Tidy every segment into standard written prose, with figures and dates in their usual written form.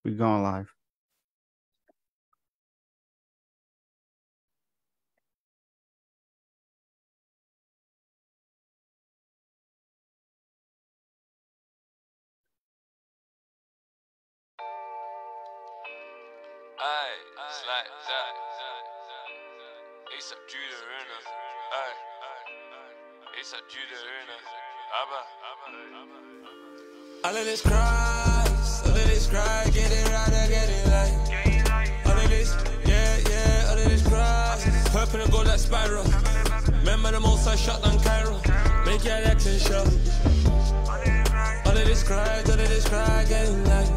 We're going live. Aye, it's like that. It's a Judah Runa. Aye, it's a Judah Runa. All of this Christ, all of this Christ, get it right, I get it like. All of this, yeah, all of this Christ. Purple and gold like spiral. Remember the most I shot down Cairo. Make your accent show. All of this Christ, get it like.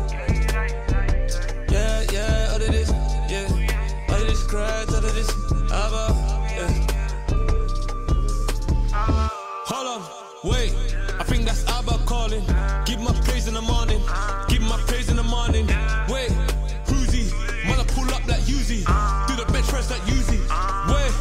Yeah, all of this, yeah. All of this Christ, all of this Abba, yeah. Hold on, wait, I think that's Abba calling. Give my praise in the morning, give my praise in the morning. Wait, Uzi, man I pull up like Uzi. Do the bench press like Uzi. Wait,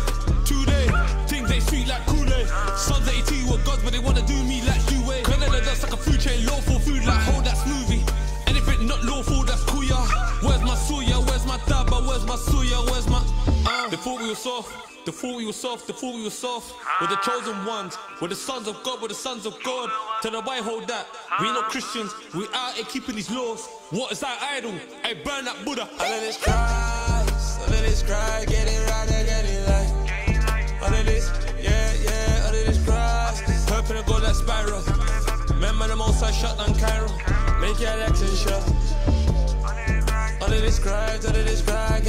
today, things ain't sweet like Kool-Aid. Sons 82 were gods but they wanna do me like you way. Canada that's like a food chain, lawful food like hold that smoothie. Anything not lawful that's kuya. Where's my suya, where's my daba, where's my suya, where's my They thought we were soft, they thought we were soft, they thought we were soft. We're the chosen ones, we're the sons of God, we're the sons of God. Tell the why hold that, we ain't no Christians, we out here keeping these laws. What is that idol? I burn that Buddha. All of this Christ, get it right, I get it like. All of this, yeah, all of this Christ. Purple and gold like spiral. Remember the most I shot down Cairo. Make your accent show. All of this Christ, get it like.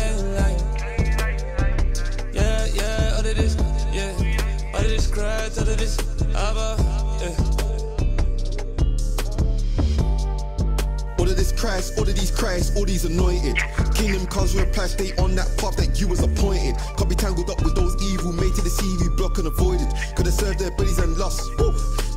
Yeah, all of this, yeah. All of this Christ, all of this Abba, yeah. All of this Christ, all of these Christ, all these anointed. Kingdom comes with a price, stay on that path that you was appointed. Can't be tangled up with those evil, made to deceive you, block and avoided. Could have served their bellies and lust.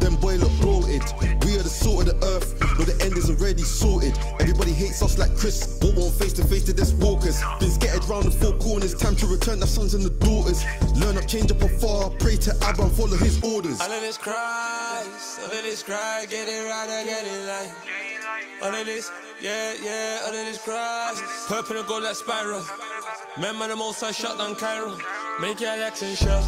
Them boy look bloated. We are the salt of the earth, no the end is already sorted. Everybody hates us like Chris, walk one face to face to this walkers. Been scattered round the four corners, time to return the sons and the daughters. Learn up, change up afar, pray to Abba and follow his orders. All of this Christ, get it right, I get it like. All of this, yeah, all of this Christ. Purple and gold like spiral. Remember the most I shot down Cairo. Make your accent show.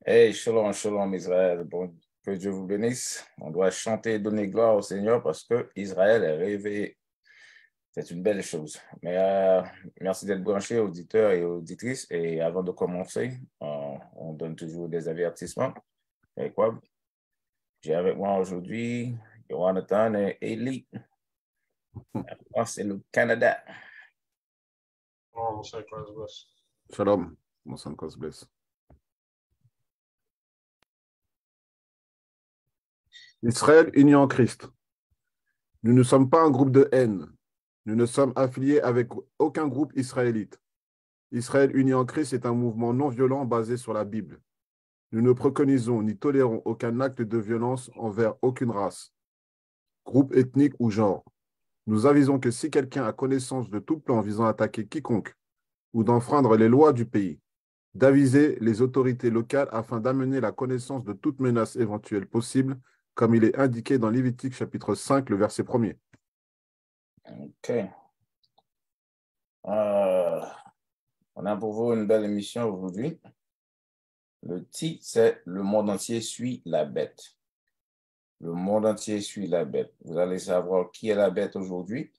Hey, shalom, shalom Israël. Bon, que Dieu vous bénisse. On doit chanter et donner gloire au Seigneur parce que Israël est réveillé. C'est une belle chose. Mais merci d'être branchés, auditeurs et auditrices. Et avant de commencer, on donne toujours des avertissements. Et quoi? J'ai avec moi aujourd'hui Jonathan et Eli. C'est le Canada. Oh, c'est quoi ce boss? Shalom. Mon sang cause bless. Israël uni en Christ. Nous ne sommes pas un groupe de haine. Nous ne sommes affiliés avec aucun groupe israélite. Israël uni en Christ est un mouvement non violent basé sur la Bible. Nous ne préconisons ni tolérons aucun acte de violence envers aucune race, groupe ethnique ou genre. Nous avisons que si quelqu'un a connaissance de tout plan visant à attaquer quiconque ou d'enfreindre les lois du pays, d'aviser les autorités locales afin d'amener la connaissance de toute menace éventuelle possible, comme il est indiqué dans Lévitique chapitre 5, le verset 1er. OK. On a pour vous une belle émission aujourd'hui. Le titre, c'est « Le monde entier suit la bête ». Le monde entier suit la bête. Vous allez savoir qui est la bête aujourd'hui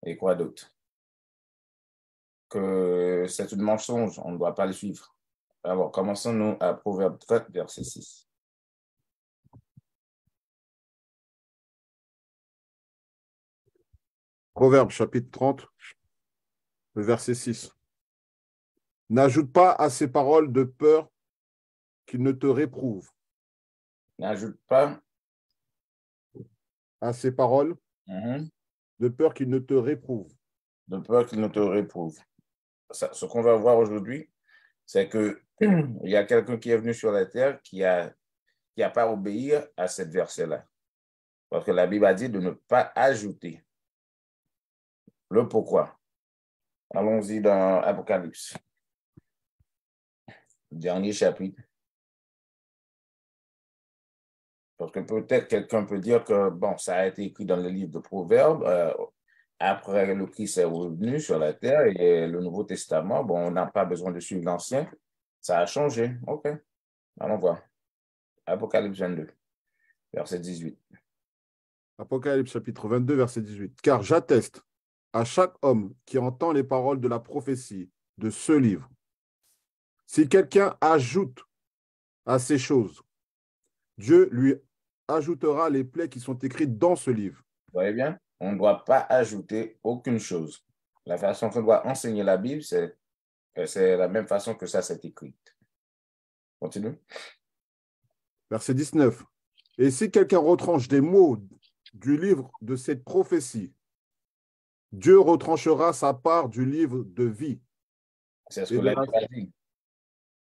et quoi d'autre. Que c'est un mensonge, on ne doit pas le suivre. Alors, commençons-nous à Proverbe 30, verset 6. Proverbe chapitre 30, le verset 6. N'ajoute pas à ces paroles de peur qu'il ne te réprouve. N'ajoute pas. À ces paroles de peur qu'il ne te réprouve. De peur qu'il ne te réprouve. Ce qu'on va voir aujourd'hui, c'est que il y a quelqu'un qui est venu sur la terre qui a pas obéi à cette verset-là. Parce que la Bible a dit de ne pas ajouter. Le pourquoi. Allons-y dans Apocalypse. Dernier chapitre. Parce que peut-être quelqu'un peut dire que, bon, ça a été écrit dans le livre de Proverbes, après le Christ est revenu sur la terre et le Nouveau Testament, bon, on n'a pas besoin de suivre l'Ancien, ça a changé. OK, allons voir. Apocalypse 22, verset 18. Apocalypse chapitre 22, verset 18. Car j'atteste à chaque homme qui entend les paroles de la prophétie de ce livre. Si quelqu'un ajoute à ces choses, Dieu lui ajoutera les plaies qui sont écrites dans ce livre. Vous voyez bien? On ne doit pas ajouter aucune chose. La façon qu'on doit enseigner la Bible, c'est la même façon que ça s'est écrit. Continue. Verset 19. Et si quelqu'un retranche des mots du livre de cette prophétie, Dieu retranchera sa part du livre de vie. C'est ce que la Bible a dit.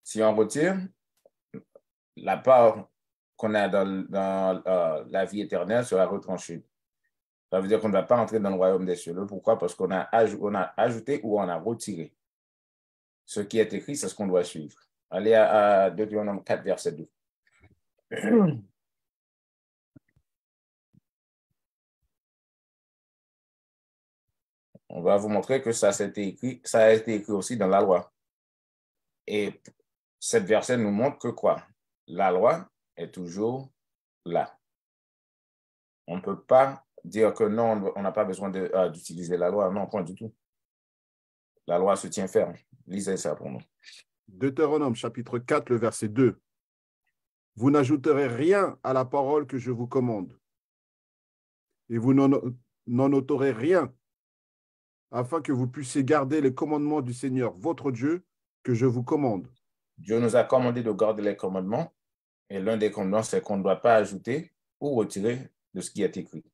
Si on retire la part qu'on a dans la vie éternelle sera retranchée. Ça veut dire qu'on ne va pas entrer dans le royaume des cieux. Pourquoi? Parce qu'on a ajouté ou on a retiré. Ce qui est écrit, c'est ce qu'on doit suivre. Allez à Deutéronome 4, verset 2. On va vous montrer que ça a été écrit aussi dans la loi. Et cette verset nous montre que quoi? La loi est toujours là. On ne peut pas dire que non, on n'a pas besoin d'utiliser la loi. Non, point du tout. La loi se tient ferme. Lisez ça pour nous. Deutéronome chapitre 4, le verset 2. Vous n'ajouterez rien à la parole que je vous commande, et vous n'en ôterez rien, afin que vous puissiez garder les commandements du Seigneur, votre Dieu, que je vous commande. Dieu nous a commandé de garder les commandements, et l'un des commandements, c'est qu'on ne doit pas ajouter ou retirer de ce qui est écrit.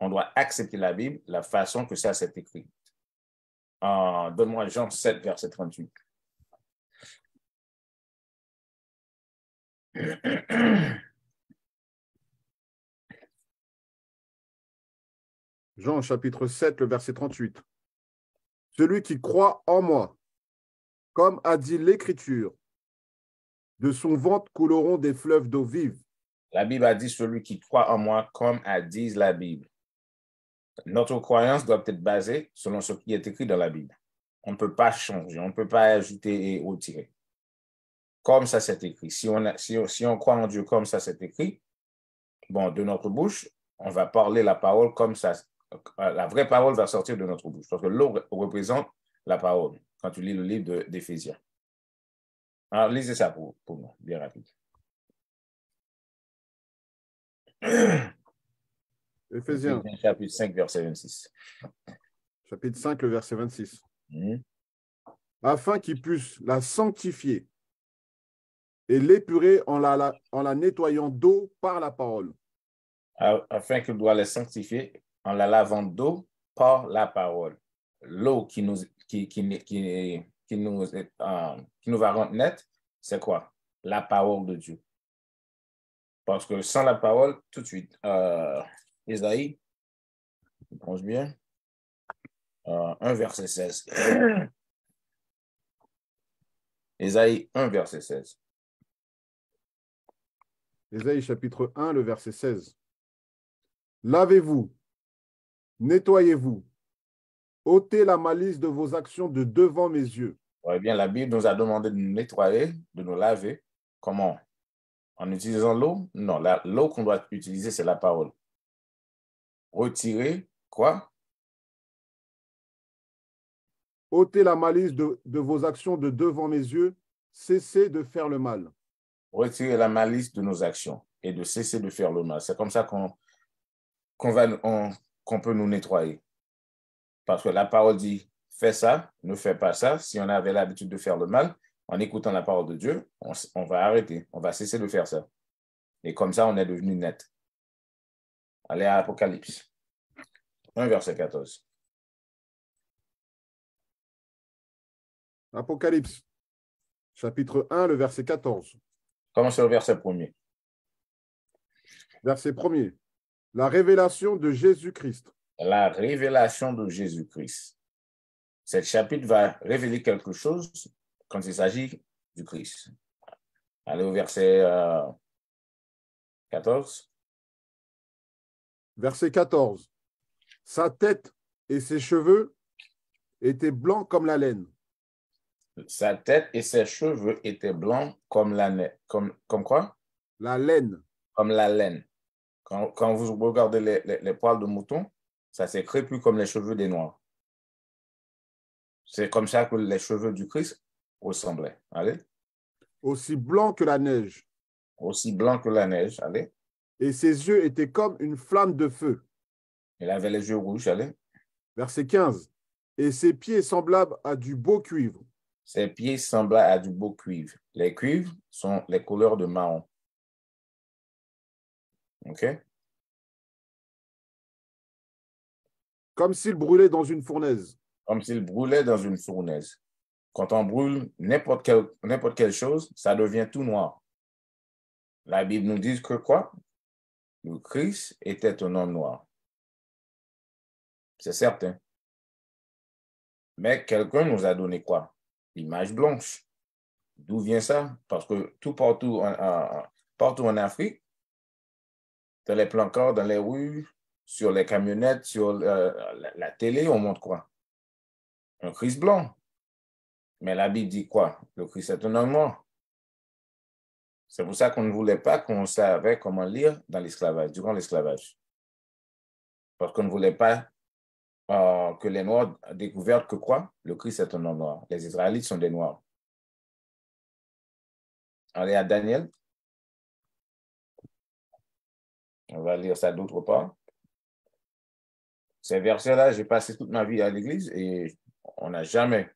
On doit accepter la Bible, la façon que ça s'est écrit. Donne-moi Jean 7, verset 38. Jean chapitre 7, le verset 38. Celui qui croit en moi, comme a dit l'Écriture, de son ventre couleront des fleuves d'eau vive. La Bible a dit celui qui croit en moi, comme a dit la Bible. Notre croyance doit être basée selon ce qui est écrit dans la Bible. On ne peut pas changer, on ne peut pas ajouter et retirer. Comme ça c'est écrit. Si on croit en Dieu comme ça c'est écrit, bon, de notre bouche, on va parler la parole comme ça. La vraie parole va sortir de notre bouche. Parce que l'eau représente la parole quand tu lis le livre d'Éphésiens. Alors, lisez ça pour nous, bien rapide. Éphésiens, chapitre 5, verset 26. Chapitre 5, le verset 26. Afin qu'il puisse la sanctifier et l'épurer en la nettoyant d'eau par la parole. Afin qu'il doit les sanctifier en la lavant d'eau par la parole. L'eau qui nous va rendre net, c'est quoi? La parole de Dieu. Parce que sans la parole, tout de suite, Isaïe, je pense bien, 1 verset 16. Isaïe 1 verset 16. Isaïe chapitre 1, le verset 16. Lavez-vous, nettoyez-vous, ôtez la malice de vos actions de devant mes yeux. Ouais, bien, la Bible nous a demandé de nous nettoyer, de nous laver. Comment? En utilisant l'eau? Non, l'eau qu'on doit utiliser, c'est la parole. Retirer quoi? Ôtez la malice de vos actions de devant mes yeux, cessez de faire le mal. Retirer la malice de nos actions et de cesser de faire le mal. C'est comme ça qu'on peut nous nettoyer. Parce que la parole dit, fais ça, ne fais pas ça. Si on avait l'habitude de faire le mal, en écoutant la parole de Dieu, on va arrêter, on va cesser de faire ça. Et comme ça, on est devenu net. Allez à Apocalypse 1, verset 14. Apocalypse, chapitre 1, le verset 14. Commencez au verset 1er. Verset 1er. La révélation de Jésus-Christ. La révélation de Jésus-Christ. Cet chapitre va révéler quelque chose quand il s'agit du Christ. Allez au verset 14. Verset 14. Sa tête et ses cheveux étaient blancs comme la laine. Sa tête et ses cheveux étaient blancs comme la laine. Comme quoi? La laine. Comme la laine. Quand vous regardez les poils de mouton, ça s'est crépus comme les cheveux des Noirs. C'est comme ça que les cheveux du Christ ressemblaient. Allez. Aussi blanc que la neige. Aussi blanc que la neige. Allez. Et ses yeux étaient comme une flamme de feu. Il avait les yeux rouges. Allez. Verset 15. Et ses pieds semblables à du beau cuivre. Ses pieds semblaient à du beau cuivre. Les cuivres sont les couleurs de marron. OK? Comme s'il brûlait dans une fournaise. Comme s'il brûlait dans une fournaise. Quand on brûle n'importe quelle chose, ça devient tout noir. La Bible nous dit que quoi? Le Christ était un homme noir. C'est certain. Mais quelqu'un nous a donné quoi? L'image blanche. D'où vient ça? Parce que partout en Afrique, dans les plancards, dans les rues, sur les camionnettes, sur la télé, on montre quoi? Un Christ blanc. Mais la Bible dit quoi? Le Christ est un homme noir. C'est pour ça qu'on ne voulait pas qu'on savait comment lire dans l'esclavage, durant l'esclavage. Parce qu'on ne voulait pas que les Noirs découvrent que quoi? Le Christ est un homme noir. Les Israélites sont des Noirs. Allez à Daniel. On va lire ça d'autre part. Ces versets-là, j'ai passé toute ma vie à l'église et on n'a jamais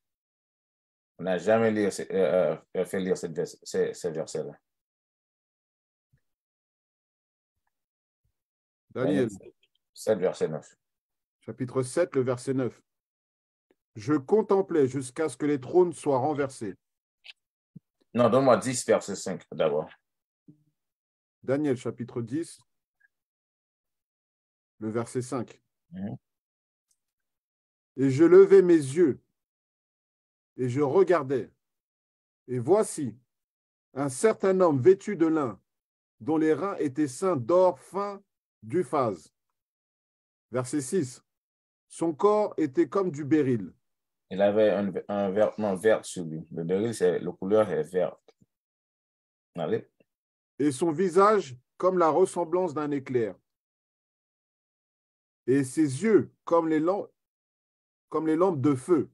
fait lire ces versets-là. Daniel. 7, verset 9. Chapitre 7, le verset 9. Je contemplais jusqu'à ce que les trônes soient renversés. Non, donne-moi 10, verset 5 d'abord. Daniel, chapitre 10, le verset 5. Et je levai mes yeux, et je regardais, et voici un certain homme vêtu de lin, dont les reins étaient ceints d'or fin d'Uphaz. Verset 6. Son corps était comme du béryl. Il avait un vêtement vert sur lui. Le béryl, la couleur est verte. Allez. Et son visage comme la ressemblance d'un éclair. Et ses yeux comme les lampes de feu.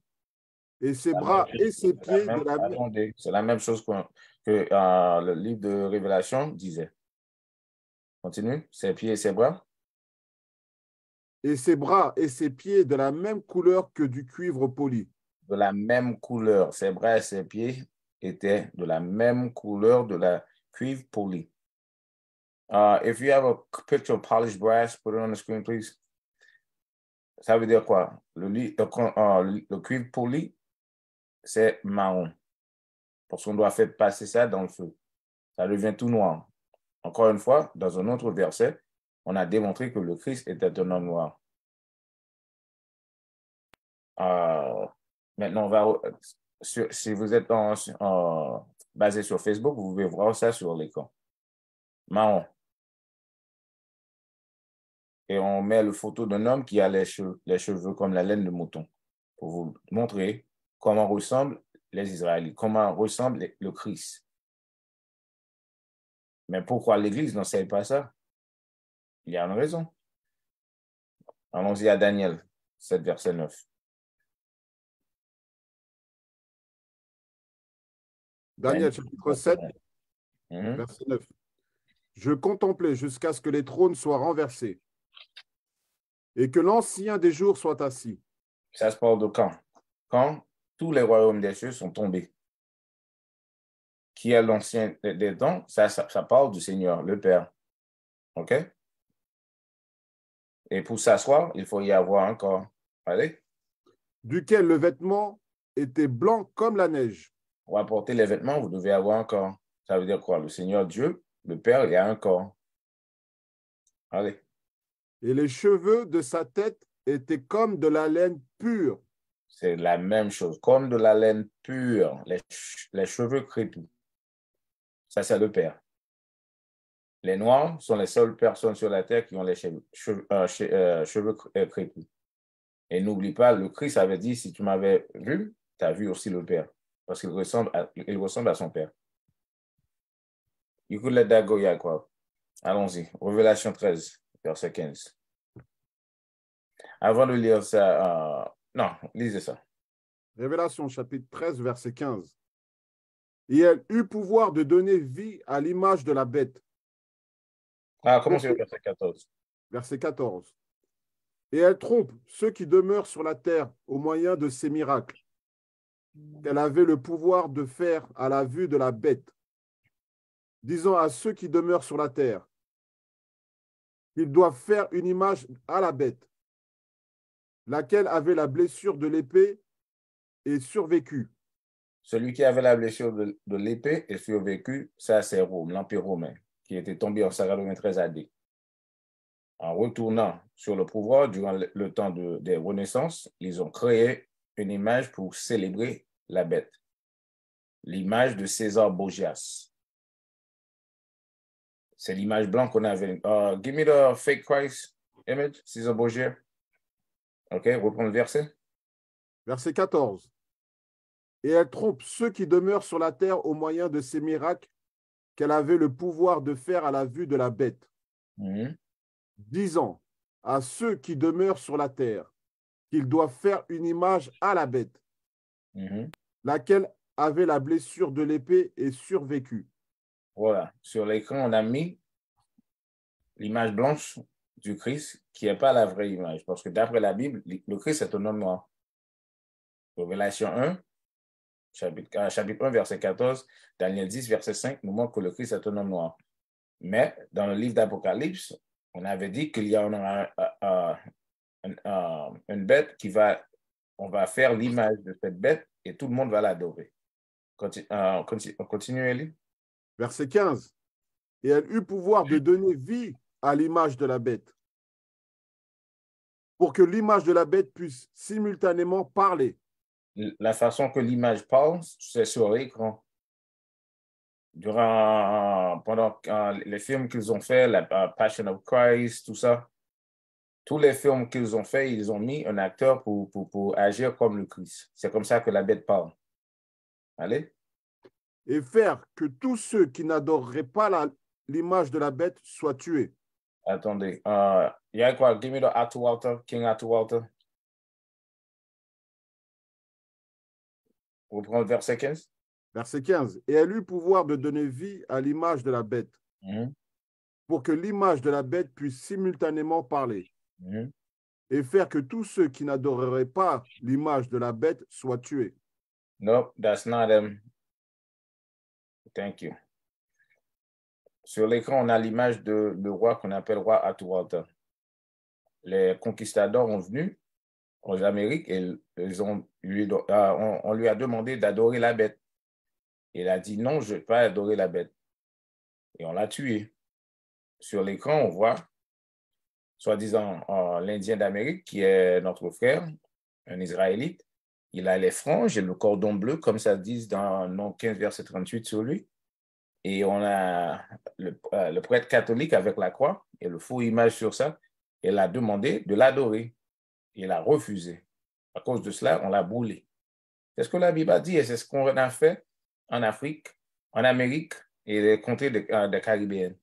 Et ses bras et ses pieds de la même. C'est la même chose que le livre de Révélation disait. Continue. Ses pieds et ses bras. Et ses bras et ses pieds de la même couleur que du cuivre poli. De la même couleur. Ses bras et ses pieds étaient de la même couleur de la cuivre poli. If you have a picture of polished brass, put it on the screen, please. Ça veut dire quoi? Le cuivre poli, c'est marron. Parce qu'on doit faire passer ça dans le feu. Ça devient tout noir. Encore une fois, dans un autre verset, on a démontré que le Christ était un homme noir. Maintenant, si vous êtes basé sur Facebook, vous pouvez voir ça sur l'écran. Marron. Et on met la photo d'un homme qui a les cheveux comme la laine de mouton pour vous montrer comment ressemblent les Israélites, comment ressemble le Christ. Mais pourquoi l'Église n'enseigne pas ça? Il y a une raison. Allons-y à Daniel 7, verset 9. Daniel, chapitre 7, verset 9. Je contemplais jusqu'à ce que les trônes soient renversés et que l'ancien des jours soit assis. Ça se parle de quand? quand tous les royaumes des cieux sont tombés. Qui est l'ancien des temps? Ça parle du Seigneur, le Père. OK? Et pour s'asseoir, il faut y avoir un corps. Allez? Duquel le vêtement était blanc comme la neige. Pour apporter les vêtements, vous devez avoir un corps. Ça veut dire quoi? Le Seigneur Dieu, le Père, il a un corps. Allez. Et les cheveux de sa tête étaient comme de la laine pure. C'est la même chose. Comme de la laine pure, les cheveux crépus. Ça, c'est le Père. Les Noirs sont les seules personnes sur la terre qui ont les cheveux crépus. Et n'oublie pas, le Christ avait dit, si tu m'avais vu, tu as vu aussi le Père. Parce qu'il ressemble à son Père. You could let that go, Yaakov. Allons-y. Révélation 13, verset 15. Avant de lire ça, non, lisez ça. Révélation chapitre 13, verset 15. Et elle eut pouvoir de donner vie à l'image de la bête. Ah, commencez au verset 14. Verset 14. Et elle trompe ceux qui demeurent sur la terre au moyen de ses miracles, qu'elle avait le pouvoir de faire à la vue de la bête, disant à ceux qui demeurent sur la terre qu'ils doivent faire une image à la bête, laquelle avait la blessure de l'épée et survécu. Celui qui avait la blessure de l'épée et survécu, ça c'est Rome, l'Empire romain, qui était tombé en 93 AD. En retournant sur le pouvoir durant le temps des Renaissances, ils ont créé une image pour célébrer la bête. L'image de César Borgias. C'est l'image blanche qu'on avait. Give me the fake Christ image, César Borgia. OK, reprends le verset. Verset 14. Et elle trompe ceux qui demeurent sur la terre au moyen de ces miracles qu'elle avait le pouvoir de faire à la vue de la bête. Disant à ceux qui demeurent sur la terre qu'ils doivent faire une image à la bête, laquelle avait la blessure de l'épée et survécu. Voilà. Sur l'écran, on a mis l'image blanche du Christ, qui n'est pas la vraie image. Parce que d'après la Bible, le Christ est un homme noir. Révélation 1, chapitre 1, verset 14, Daniel 10, verset 5, nous montre que le Christ est un homme noir. Mais dans le livre d'Apocalypse, on avait dit qu'il y a une bête on va faire l'image de cette bête et tout le monde va l'adorer. Continue, Elie. Verset 15. Et elle eut pouvoir de donner vie à l'image de la bête, pour que l'image de la bête puisse simultanément parler. La façon que l'image parle, c'est sur l'écran. Pendant les films qu'ils ont fait, la Passion of Christ, tout ça, tous les films qu'ils ont fait, ils ont mis un acteur pour agir comme le Christ. C'est comme ça que la bête parle. Allez. Et faire que tous ceux qui n'adoreraient pas l'image de la bête soient tués. Attendez. Il y a quoi? Give me the Otto Walter, King Otto Walter. Vous prenez le verset 15? Verset 15. Et elle eut pouvoir de donner vie à l'image de la bête, pour que l'image de la bête puisse simultanément parler, et faire que tous ceux qui n'adoreraient pas l'image de la bête soient tués. No, that's not them. Thank you. Sur l'écran, on a l'image de le roi qu'on appelle roi Atahualpa. Les conquistadors ont venu aux Amériques et on lui a demandé d'adorer la bête. Il a dit non, je ne vais pas adorer la bête. Et on l'a tué. Sur l'écran, on voit, soi-disant, l'Indien d'Amérique, qui est notre frère, un Israélite. Il a les franges et le cordon bleu, comme ça dit dans Nom 15, verset 38 sur lui. Et on a le prêtre catholique avec la croix et le faux image sur ça. Il a demandé de l'adorer. Il a refusé. À cause de cela, on l'a brûlé. C'est ce que la Bible a dit et c'est ce qu'on a fait en Afrique, en Amérique et les contrées des Caribéennes.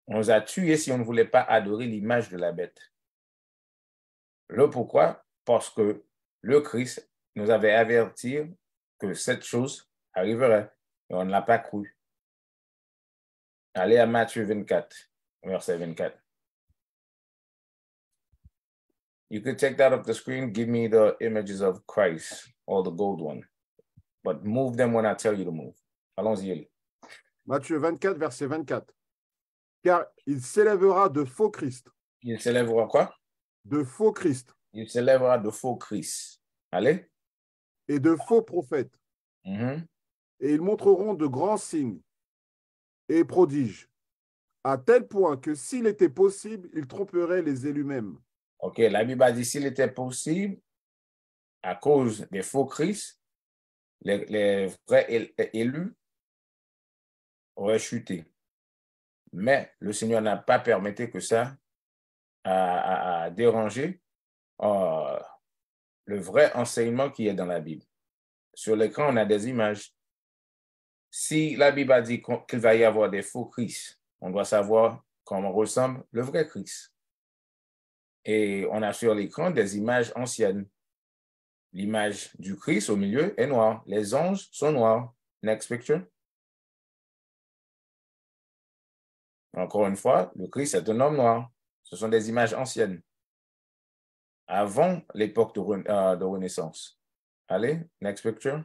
On nous a tués si on ne voulait pas adorer l'image de la bête. Le pourquoi? Parce que le Christ nous avait averti que cette chose arriverait et on ne l'a pas cru. Allez à Matthieu 24, verset 24. You could take that off the screen. Give me the images of Christ or the gold one. But move them when I tell you to move. Allons-y. Matthieu 24, verset 24. Car il s'élèvera de faux Christ. Il s'élèvera quoi? De faux Christ. Il s'élèvera de faux Christ. Allez. Et de faux prophètes. Mm-hmm. Et ils montreront de grands signes et prodiges, à tel point que s'il était possible, ils tromperaient les élus même. OK, la Bible a dit s'il était possible, à cause des faux Christ, les vrais élus auraient chuté. Mais le Seigneur n'a pas permis que ça a dérangé le vrai enseignement qui est dans la Bible. Sur l'écran, on a des images. Si la Bible a dit qu'il va y avoir des faux Christ, on doit savoir comment ressemble le vrai Christ. Et on a sur l'écran des images anciennes. L'image du Christ au milieu est noire. Les anges sont noirs. Next picture. Encore une fois, le Christ est un homme noir. Ce sont des images anciennes. Avant l'époque de Renaissance. Allez, next picture.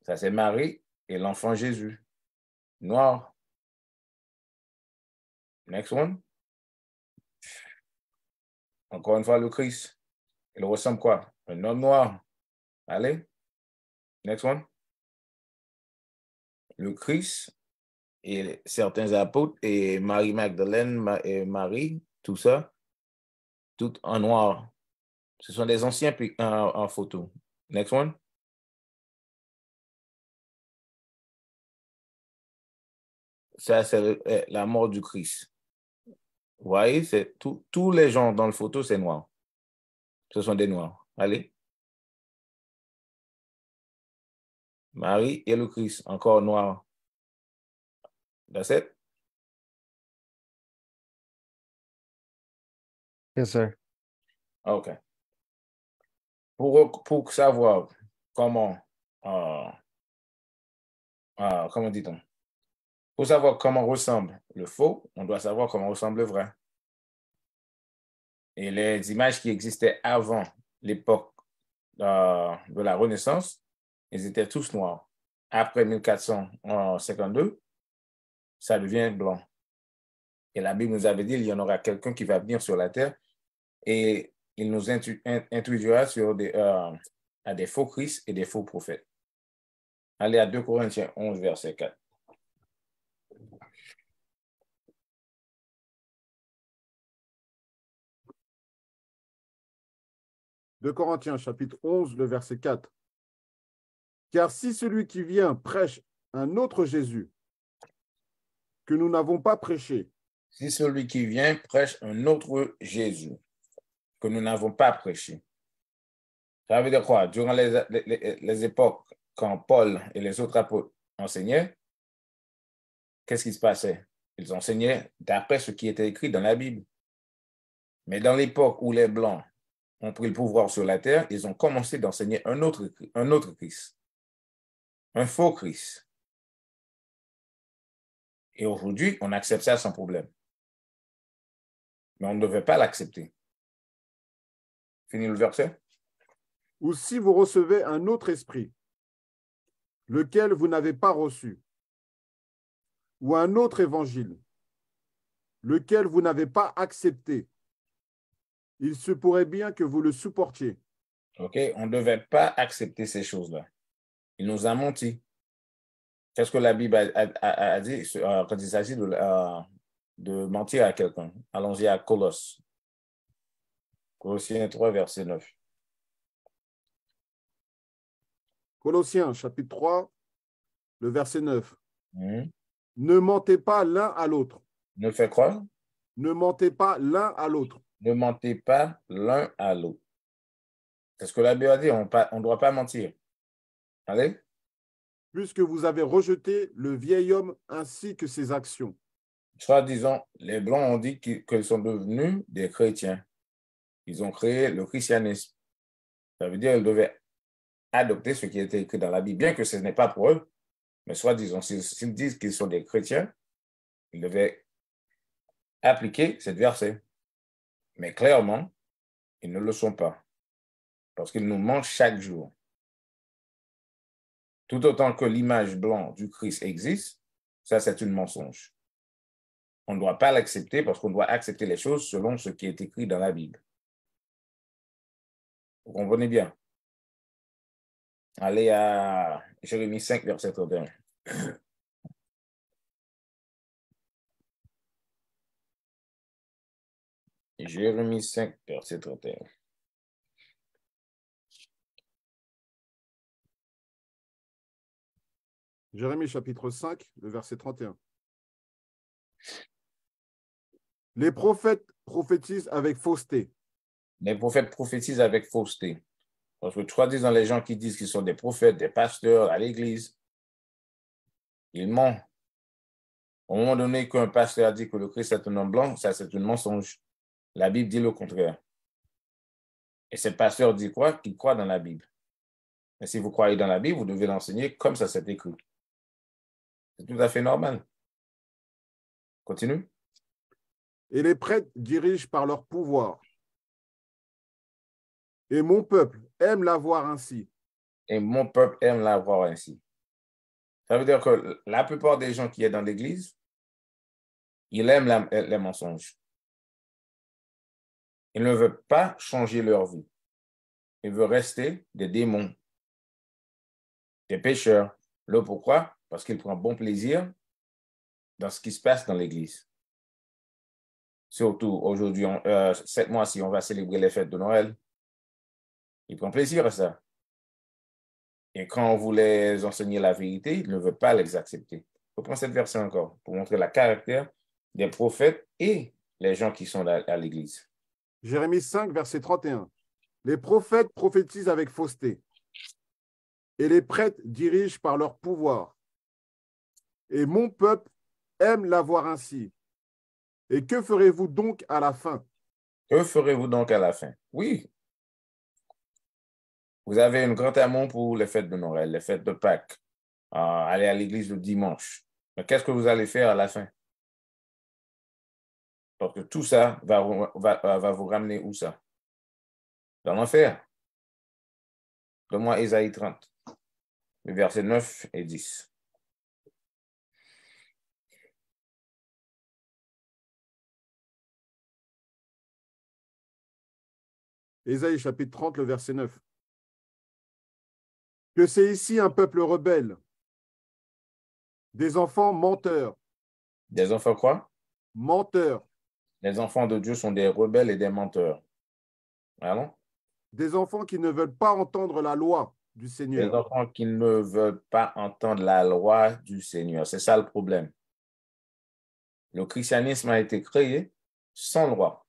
Ça, c'est Marie et l'enfant Jésus. Noir. Next one. Encore une fois, le Christ. Il ressemble quoi? Un homme noir. Allez. Next one. Le Christ et certains apôtres et Marie-Magdalène et Marie, tout ça, tout en noir. Ce sont des anciens en photo. Next one. Ça, c'est la mort du Christ. Vous voyez, c'est tous les gens dans la photo, c'est noir. Ce sont des noirs. Allez. Marie et le Christ, encore noir. That's it? Yes, sir. OK. Pour savoir comment dit-on? Pour savoir comment ressemble le faux, on doit savoir comment ressemble le vrai. Et les images qui existaient avant l'époque de la Renaissance, ils étaient tous noirs. Après 1452, ça devient blanc. Et la Bible nous avait dit qu'il y en aura quelqu'un qui va venir sur la terre et il nous introduira à des faux Christ et des faux prophètes. Allez à 2 Corinthiens 11, verset 4. De Corinthiens, chapitre 11, le verset 4. Car si celui qui vient prêche un autre Jésus que nous n'avons pas prêché, si celui qui vient prêche un autre Jésus que nous n'avons pas prêché, ça veut dire quoi? Durant les époques, quand Paul et les autres apôtres enseignaient, qu'est-ce qui se passait? Ils enseignaient d'après ce qui était écrit dans la Bible. Mais dans l'époque où les Blancs ont pris le pouvoir sur la terre, ils ont commencé d'enseigner un autre Christ, un faux Christ. Et aujourd'hui, on accepte ça sans problème. Mais on ne devait pas l'accepter. Fini le verset? ou si vous recevez un autre esprit, lequel vous n'avez pas reçu, ou un autre évangile, lequel vous n'avez pas accepté, il se pourrait bien que vous le supportiez. OK, on ne devait pas accepter ces choses-là. Il nous a menti. Qu'est-ce que la Bible a dit quand il s'agit de mentir à quelqu'un? Allons-y à Colossiens 3, verset 9. Colossiens, chapitre 3, le verset 9. Ne mentez pas l'un à l'autre. Ne faites quoi? Ne mentez pas l'un à l'autre. Ne mentez pas l'un à l'autre. C'est ce que la Bible a dit, on ne doit pas mentir. Allez? Puisque vous avez rejeté le vieil homme ainsi que ses actions. Soit disons, les Blancs ont dit qu'ils sont devenus des chrétiens. Ils ont créé le christianisme. Ça veut dire qu'ils devaient adopter ce qui était écrit dans la Bible, bien que ce n'est pas pour eux. Mais soit disons, s'ils disent qu'ils sont des chrétiens, ils devaient appliquer cette verset. Mais clairement, ils ne le sont pas. Parce qu'ils nous mentent chaque jour. Tout autant que l'image blanche du Christ existe, ça c'est un mensonge. On ne doit pas l'accepter parce qu'on doit accepter les choses selon ce qui est écrit dans la Bible. Vous comprenez bien? Allez à Jérémie 5, verset 31. Jérémie 5, verset 31. Jérémie chapitre 5, le verset 31. Les prophètes prophétisent avec fausseté. Les prophètes prophétisent avec fausseté. Parce que soi-disant, les gens qui disent qu'ils sont des prophètes, des pasteurs à l'église, ils mentent. Au moment donné qu'un pasteur a dit que le Christ est un homme blanc, ça c'est un mensonge. La Bible dit le contraire. Et ce pasteur dit quoi? Qu'il croit dans la Bible. Mais si vous croyez dans la Bible, vous devez l'enseigner comme ça c'est écrit. C'est tout à fait normal. Continue. Et les prêtres dirigent par leur pouvoir. Et mon peuple aime la voir ainsi. Et mon peuple aime la voir ainsi. Ça veut dire que la plupart des gens qui sont dans l'église, ils aiment les mensonges. Ils ne veulent pas changer leur vie. Ils veulent rester des démons, des pécheurs. Le pourquoi? Parce qu'ils prennent bon plaisir dans ce qui se passe dans l'église. Surtout aujourd'hui, 7 mois, si on va célébrer les fêtes de Noël, ils prennent plaisir à ça. Et quand on voulait enseigner la vérité, ils ne veulent pas les accepter. Je prends cette version encore pour montrer le caractère des prophètes et les gens qui sont à l'église. Jérémie 5, verset 31. Les prophètes prophétisent avec fausseté. Et les prêtres dirigent par leur pouvoir. Et mon peuple aime la voir ainsi. Et que ferez-vous donc à la fin? Que ferez-vous donc à la fin? Oui. Vous avez un grand amour pour les fêtes de Noël, les fêtes de Pâques, aller à l'église le dimanche. Mais qu'est-ce que vous allez faire à la fin? Parce que tout ça va vous ramener où ça? Dans l'enfer. Donne-moi Ésaïe 30, le verset 9 et 10. Ésaïe chapitre 30, le verset 9. Que c'est ici un peuple rebelle, des enfants menteurs. Des enfants quoi? Menteurs. Les enfants de Dieu sont des rebelles et des menteurs. Allons? Des enfants qui ne veulent pas entendre la loi du Seigneur. Les enfants qui ne veulent pas entendre la loi du Seigneur. C'est ça le problème. Le christianisme a été créé sans loi.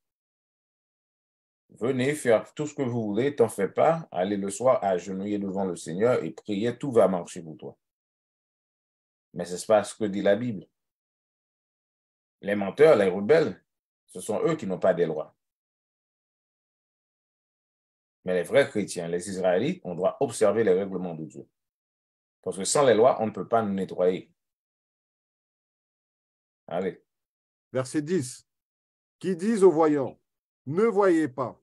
Venez faire tout ce que vous voulez, t'en fais pas, allez le soir agenouiller devant le Seigneur et prier, tout va marcher pour toi. Mais ce n'est pas ce que dit la Bible. Les menteurs, les rebelles, ce sont eux qui n'ont pas des lois. Mais les vrais chrétiens, les Israélites, on doit observer les règlements de Dieu. Parce que sans les lois, on ne peut pas nous nettoyer. Allez. Verset 10. Qui disent aux voyants, ne voyez pas.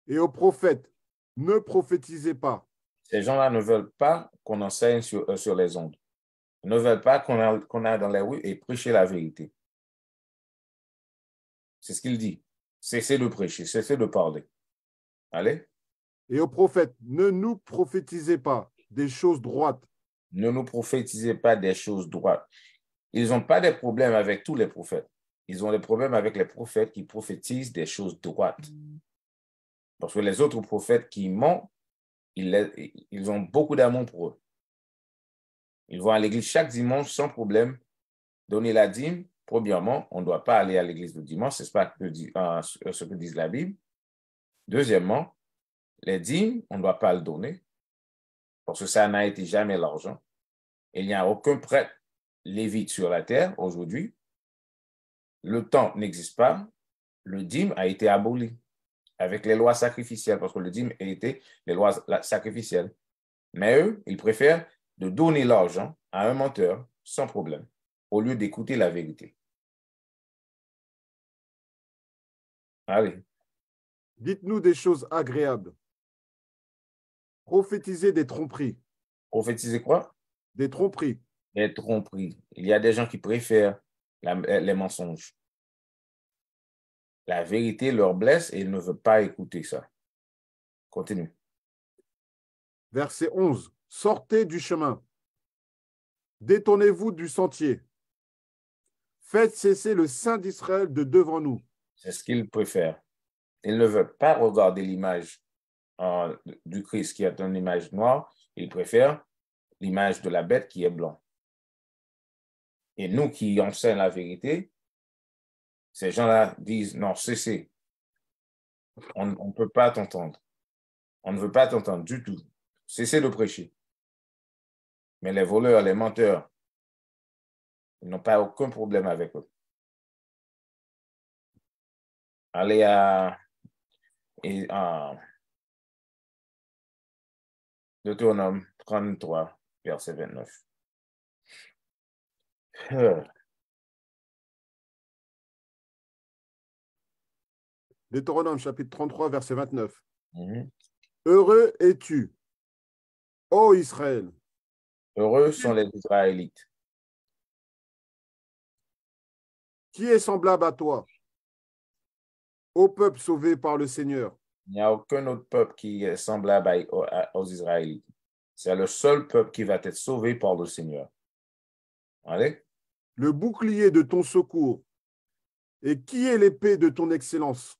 Et aux prophètes, ne prophétisez pas. Ces gens-là ne veulent pas qu'on enseigne sur les ondes. Ils ne veulent pas qu'on aille dans les rues et prêcher la vérité. C'est ce qu'il dit. Cessez de prêcher, cessez de parler. Allez. Et aux prophètes, ne nous prophétisez pas des choses droites. Ne nous prophétisez pas des choses droites. Ils n'ont pas de problème avec tous les prophètes. Ils ont des problèmes avec les prophètes qui prophétisent des choses droites. Parce que les autres prophètes qui mentent, ils ont beaucoup d'amour pour eux. Ils vont à l'église chaque dimanche sans problème, donner la dîme. Premièrement, on ne doit pas aller à l'église le dimanche, ce n'est pas ce que dit la Bible. Deuxièmement, les dîmes, on ne doit pas le donner parce que ça n'a été jamais l'argent. Il n'y a aucun prêtre lévite sur la terre aujourd'hui. Le temple n'existe pas. Le dîme a été aboli avec les lois sacrificielles parce que le dîme était les lois sacrificielles. Mais eux, ils préfèrent de donner l'argent à un menteur sans problème au lieu d'écouter la vérité. Allez. Dites-nous des choses agréables. Prophétisez des tromperies. Prophétiser quoi? Des tromperies. Les tromperies. Il y a des gens qui préfèrent les mensonges. La vérité leur blesse et ils ne veulent pas écouter ça. Continue. Verset 11. Sortez du chemin. Détournez-vous du sentier. Faites cesser le Saint d'Israël de devant nous. C'est ce qu'ils préfèrent. Ils ne veulent pas regarder l'image du Christ qui est une image noire. Ils préfèrent l'image de la bête qui est blanc. Et nous qui enseignons la vérité, ces gens-là disent non, cessez. On ne peut pas t'entendre. On ne veut pas t'entendre du tout. Cessez de prêcher. Mais les voleurs, les menteurs, ils n'ont pas aucun problème avec eux. Allez à Deutéronome 33, verset 29. Deutéronome chapitre 33, verset 29. Mhm. Heureux es-tu, ô Israël. Heureux sont les Israélites. Qui est semblable à toi, ô peuple sauvé par le Seigneur? Il n'y a aucun autre peuple qui est semblable aux Israélites. C'est le seul peuple qui va être sauvé par le Seigneur. Allez. Le bouclier de ton secours. Et qui est l'épée de ton excellence?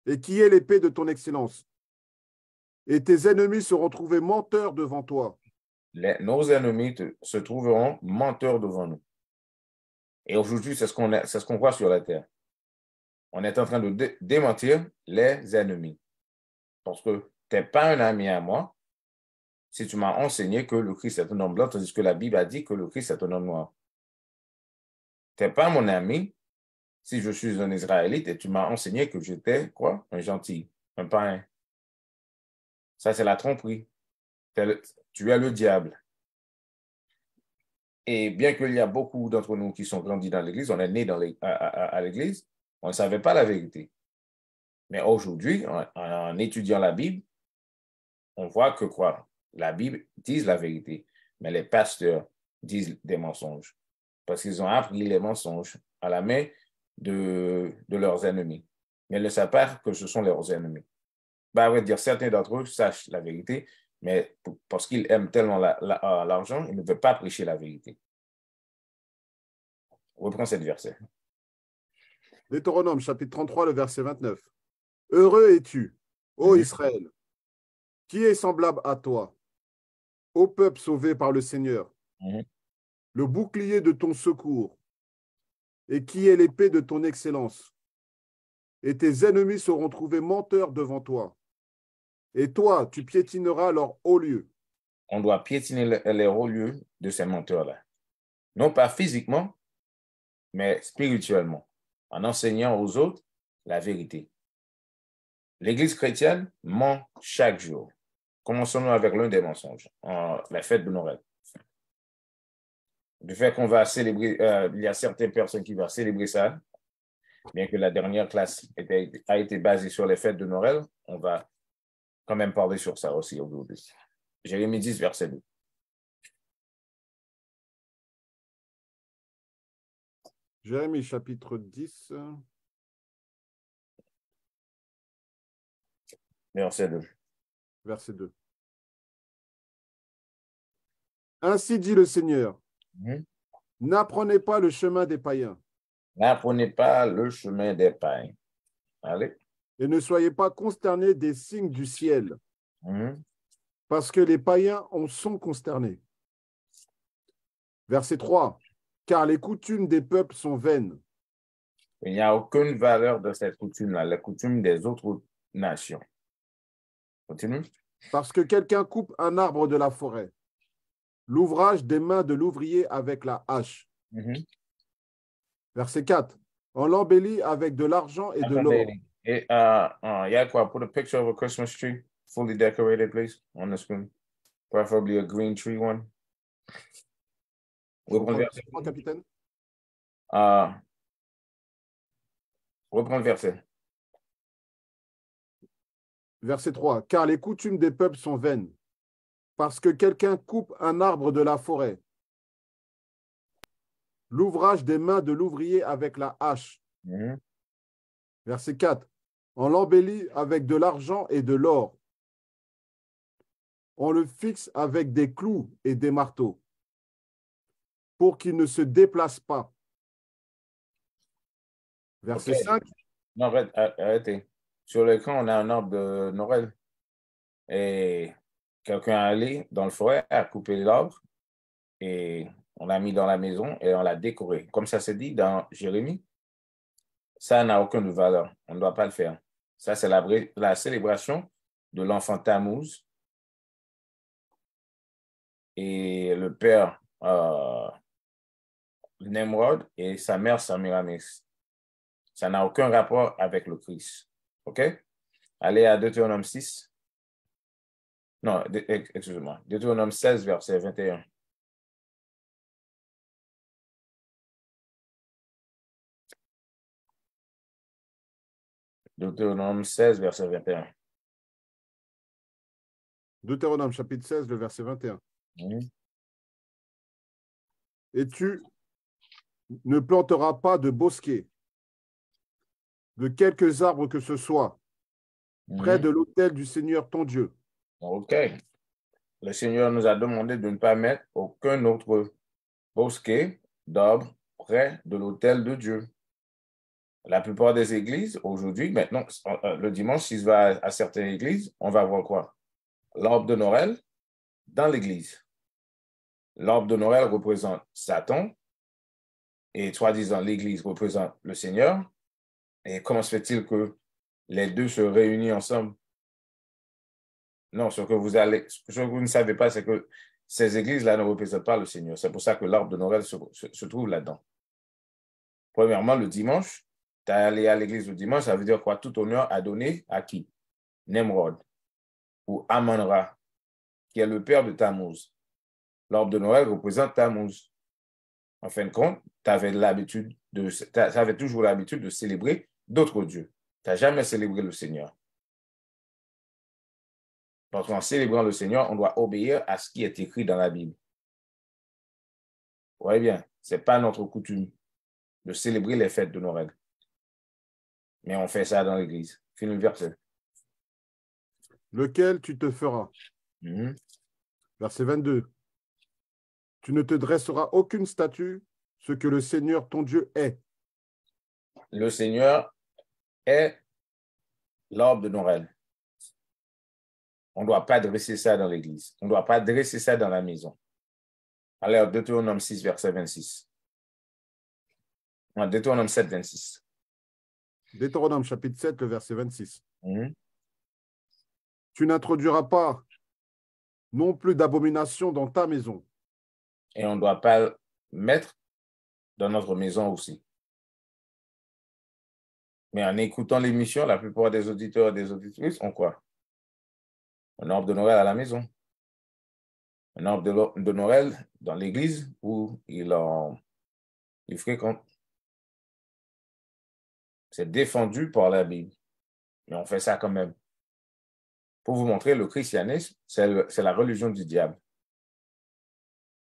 Et qui est l'épée de ton excellence? Et tes ennemis seront trouvés menteurs devant toi. Nos ennemis se trouveront menteurs devant nous. Et aujourd'hui, c'est ce qu'on voit sur la terre. On est en train de démentir les ennemis. Parce que tu n'es pas un ami à moi si tu m'as enseigné que le Christ est un homme blanc, tandis que la Bible a dit que le Christ est un homme noir. Tu n'es pas mon ami si je suis un Israélite et tu m'as enseigné que j'étais quoi? Un gentil, un païen. Ça, c'est la tromperie. Tu es le diable. Et bien qu'il y a beaucoup d'entre nous qui sont grandis dans l'Église, on est nés à l'Église, on ne savait pas la vérité. Mais aujourd'hui, en étudiant la Bible, on voit que quoi? La Bible dit la vérité, mais les pasteurs disent des mensonges parce qu'ils ont appris les mensonges à la main de leurs ennemis. Mais ils ne savent pas que ce sont leurs ennemis. Ben, à vrai dire, certains d'entre eux sachent la vérité, mais parce qu'ils aiment tellement l'argent, ils ne veulent pas prêcher la vérité. Reprends cette verset. Deutéronome, chapitre 33, le verset 29. Heureux es-tu, ô Israël, qui est semblable à toi, ô peuple sauvé par le Seigneur, le bouclier de ton secours, et qui est l'épée de ton excellence. Et tes ennemis seront trouvés menteurs devant toi. Et toi, tu piétineras leur haut lieu. On doit piétiner les hauts lieux de ces menteurs-là. Non pas physiquement, mais spirituellement, en enseignant aux autres la vérité. L'Église chrétienne ment chaque jour. Commençons-nous avec l'un des mensonges, la fête de Noël. Du fait qu'on va célébrer, il y a certaines personnes qui vont célébrer ça, bien que la dernière classe a été basée sur les fêtes de Noël, on va quand même parler sur ça aussi aujourd'hui. Jérémie 10, verset 2. Jérémie chapitre 10. Verset 2. Verset 2. Ainsi dit le Seigneur, n'apprenez pas le chemin des païens. N'apprenez pas le chemin des païens. Allez. Et ne soyez pas consternés des signes du ciel, parce que les païens en sont consternés. Verset 3. Car les coutumes des peuples sont vaines. Il n'y a aucune valeur de cette coutume-là, la coutume des autres nations. Continue. Parce que quelqu'un coupe un arbre de la forêt, l'ouvrage des mains de l'ouvrier avec la hache. Verset 4. On l'embellit avec de l'argent et de l'or. Et Yakwa, put a picture of a Christmas tree, fully decorated, please, on the screen. Preferably a green tree one. Capitaine. Reprends le verset. Verset 3. Car les coutumes des peuples sont vaines, parce que quelqu'un coupe un arbre de la forêt. L'ouvrage des mains de l'ouvrier avec la hache. Verset 4. On l'embellit avec de l'argent et de l'or. On le fixe avec des clous et des marteaux, pour qu'il ne se déplace pas. Verset 5. Non, arrêtez. Sur l'écran, on a un arbre de Noël. Et quelqu'un est allé dans le forêt, a coupé l'arbre et on l'a mis dans la maison et on l'a décoré. Comme ça c'est dit dans Jérémie, ça n'a aucune valeur. On ne doit pas le faire. Ça, c'est la célébration de l'enfant Tammuz. Et le père Nemrod et sa mère Semiramis. Ça n'a aucun rapport avec le Christ. OK? Allez à Deutéronome 6. Non, excusez-moi. Deutéronome 16, verset 21. Deutéronome 16, verset 21. Deutéronome chapitre 16, le verset 21. Et tu ne planteras pas de bosquet de quelques arbres que ce soit près de l'autel du Seigneur ton Dieu. OK. Le Seigneur nous a demandé de ne pas mettre aucun autre bosquet d'arbres près de l'autel de Dieu. La plupart des églises, aujourd'hui, maintenant, le dimanche, si je vais à certaines églises, on va voir quoi? L'arbre de Noël dans l'église. L'arbre de Noël représente Satan et soi-disant l'église représente le Seigneur. Et comment se fait-il que les deux se réunissent ensemble? Non, ce que vous ne savez pas, c'est que ces églises-là ne représentent pas le Seigneur. C'est pour ça que l'arbre de Noël se trouve là-dedans. Premièrement, le dimanche, tu es allé à l'église le dimanche, ça veut dire quoi? Tout honneur à donner à qui? Nemrod ou Amon-Ra, qui est le père de Tammuz. L'arbre de Noël représente Tammuz. En fin de compte, tu avais toujours l'habitude de célébrer d'autres dieux. Tu n'as jamais célébré le Seigneur. Parce qu'en célébrant le Seigneur, on doit obéir à ce qui est écrit dans la Bible. Vous voyez bien, ce n'est pas notre coutume de célébrer les fêtes de Noël. Mais on fait ça dans l'église. Finis le verset. Lequel tu te feras. Verset 22. Tu ne te dresseras aucune statue, ce que le Seigneur ton Dieu est. Le Seigneur est l'arbre de Noël. On ne doit pas dresser ça dans l'église. On ne doit pas dresser ça dans la maison. Alors, Deutéronome 6, verset 26. Non, Deutéronome 7, 26. Deutéronome chapitre 7, le verset 26. Tu n'introduiras pas non plus d'abomination dans ta maison. Et on ne doit pas mettre dans notre maison aussi. Mais en écoutant l'émission, la plupart des auditeurs et des auditrices ont quoi? Un arbre de Noël à la maison. Un arbre de Noël dans l'église où il fréquente. C'est défendu par la Bible. Mais on fait ça quand même. Pour vous montrer, le christianisme, c'est la religion du diable.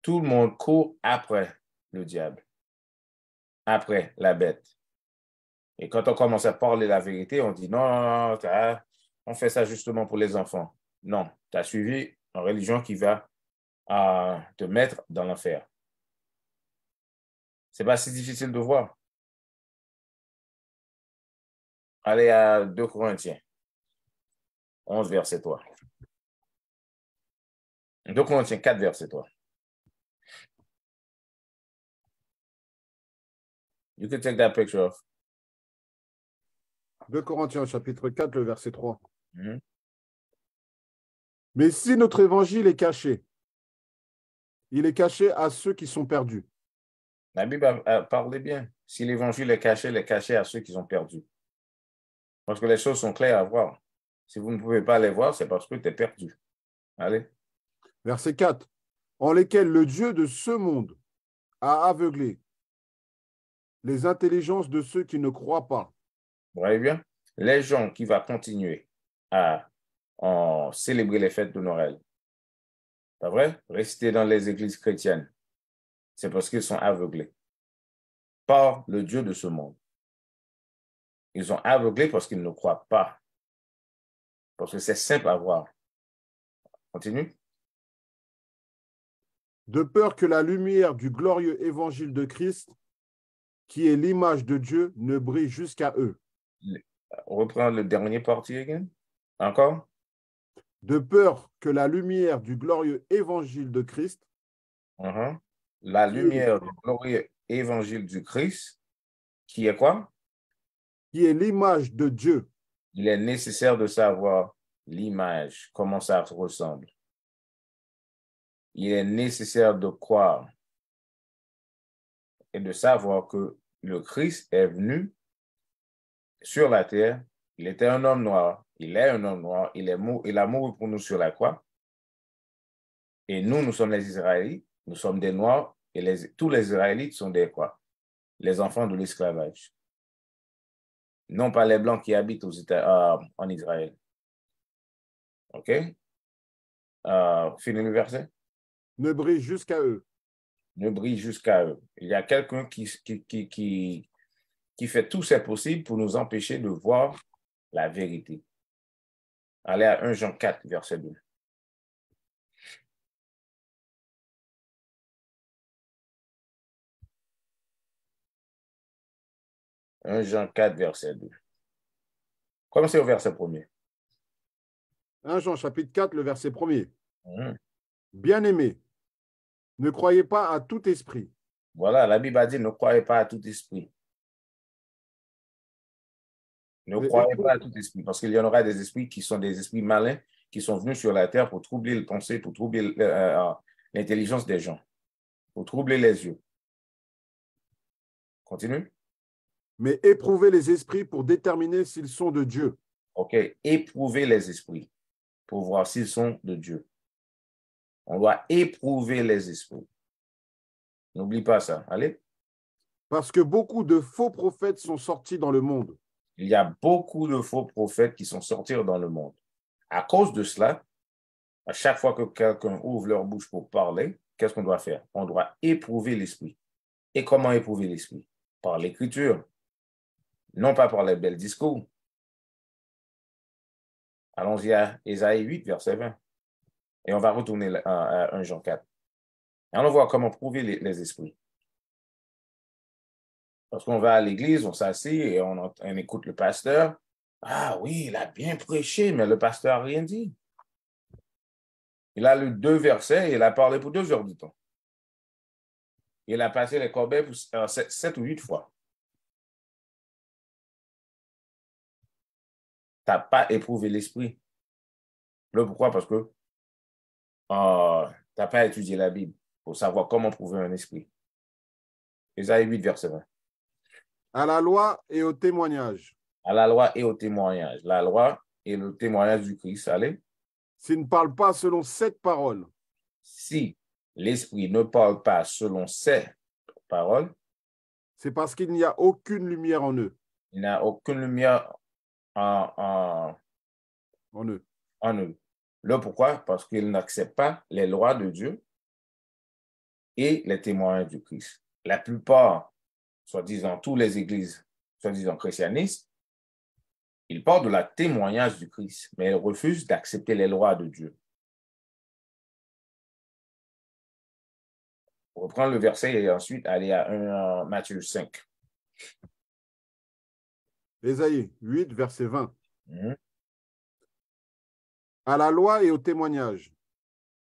Tout le monde court après le diable, après la bête. Et quand on commence à parler la vérité, on dit non, on fait ça justement pour les enfants. Non, tu as suivi une religion qui va te mettre dans l'enfer. Ce n'est pas si difficile de voir. Allez à 2 Corinthiens 11, verset 3. 2 Corinthiens 4, verset 3. You can take that picture off. 2 Corinthiens chapitre 4, le verset 3. Mais si notre évangile est caché, il est caché à ceux qui sont perdus. La Bible a parlé bien. Si l'évangile est caché à ceux qui sont perdus. Parce que les choses sont claires à voir. Si vous ne pouvez pas les voir, c'est parce que tu es perdu. Allez. Verset 4. En lesquels le Dieu de ce monde a aveuglé les intelligences de ceux qui ne croient pas, Vous voyez bien? Les gens qui vont continuer à célébrer les fêtes de Noël, pas vrai? Rester dans les églises chrétiennes, c'est parce qu'ils sont aveuglés par le Dieu de ce monde. Ils sont aveuglés parce qu'ils ne croient pas. Parce que c'est simple à voir. Continue. De peur que la lumière du glorieux évangile de Christ, qui est l'image de Dieu, ne brille jusqu'à eux. On reprend le dernier parti again. Encore. De peur que la lumière du glorieux évangile de Christ, La lumière du glorieux évangile du Christ, qui est quoi? Qui est l'image de Dieu. Il est nécessaire de savoir l'image, comment ça ressemble. Il est nécessaire de croire et de savoir que le Christ est venu sur la terre. Il était un homme noir. Il est un homme noir. Il a mouru pour nous sur la croix. Et nous sommes les Israélites. Nous sommes des Noirs. Et tous les Israélites sont des quoi? Les enfants de l'esclavage. Non pas les Blancs qui habitent en Israël. OK? Finis le verset. Ne brille jusqu'à eux. Ne brille jusqu'à eux. Il y a quelqu'un qui fait tout ce possible pour nous empêcher de voir la vérité. Allez à 1 Jean 4, verset 2. « 1 Jean 4, verset 2. Commencez au verset 1er. 1 Jean chapitre 4, le verset 1er. Bien-aimés, ne croyez pas à tout esprit. Voilà, la Bible a dit, ne croyez pas à tout esprit. Ne croyez pas à tout esprit, parce qu'il y en aura des esprits qui sont des esprits malins, qui sont venus sur la terre pour troubler le pensée, pour troubler l'intelligence des gens, pour troubler les yeux. Continue. Mais éprouvez les esprits pour déterminer s'ils sont de Dieu. OK, éprouvez les esprits pour voir s'ils sont de Dieu. On doit éprouver les esprits. N'oublie pas ça. Allez. Parce que beaucoup de faux prophètes sont sortis dans le monde. Il y a beaucoup de faux prophètes qui sont sortis dans le monde. À cause de cela, à chaque fois que quelqu'un ouvre leur bouche pour parler, qu'est-ce qu'on doit faire? On doit éprouver l'esprit. Et comment éprouver l'esprit? Par l'écriture. Non pas par les belles discours. Allons-y à Ésaïe 8, verset 20. Et on va retourner à 1 Jean 4. Et on va voir comment prouver les esprits. Parce qu'on va à l'église, on s'assied et on écoute le pasteur. Ah oui, il a bien prêché, mais le pasteur n'a rien dit. Il a lu 2 versets et il a parlé pour 2 heures du temps. Il a passé les corbeilles pour 7 ou 8 fois. Tu n'as pas éprouvé l'esprit. Pourquoi? Parce que tu n'as pas étudié la Bible pour savoir comment prouver un esprit. Ésaïe 8, verset 20. À la loi et au témoignage. À la loi et au témoignage. La loi et le témoignage du Christ. Allez. S'il ne parle pas selon cette parole. Si l'esprit ne parle pas selon ces paroles, c'est parce qu'il n'y a aucune lumière en eux. Il n'y a aucune lumière en eux. Le pourquoi? Parce qu'ils n'acceptent pas les lois de Dieu et les témoignages du Christ. La plupart, soi-disant toutes les églises, soi-disant christianistes, ils parlent de la témoignage du Christ, mais ils refusent d'accepter les lois de Dieu. On reprend le verset et ensuite aller à Matthieu 5. Ésaïe 8, verset 20. À la loi et au témoignage.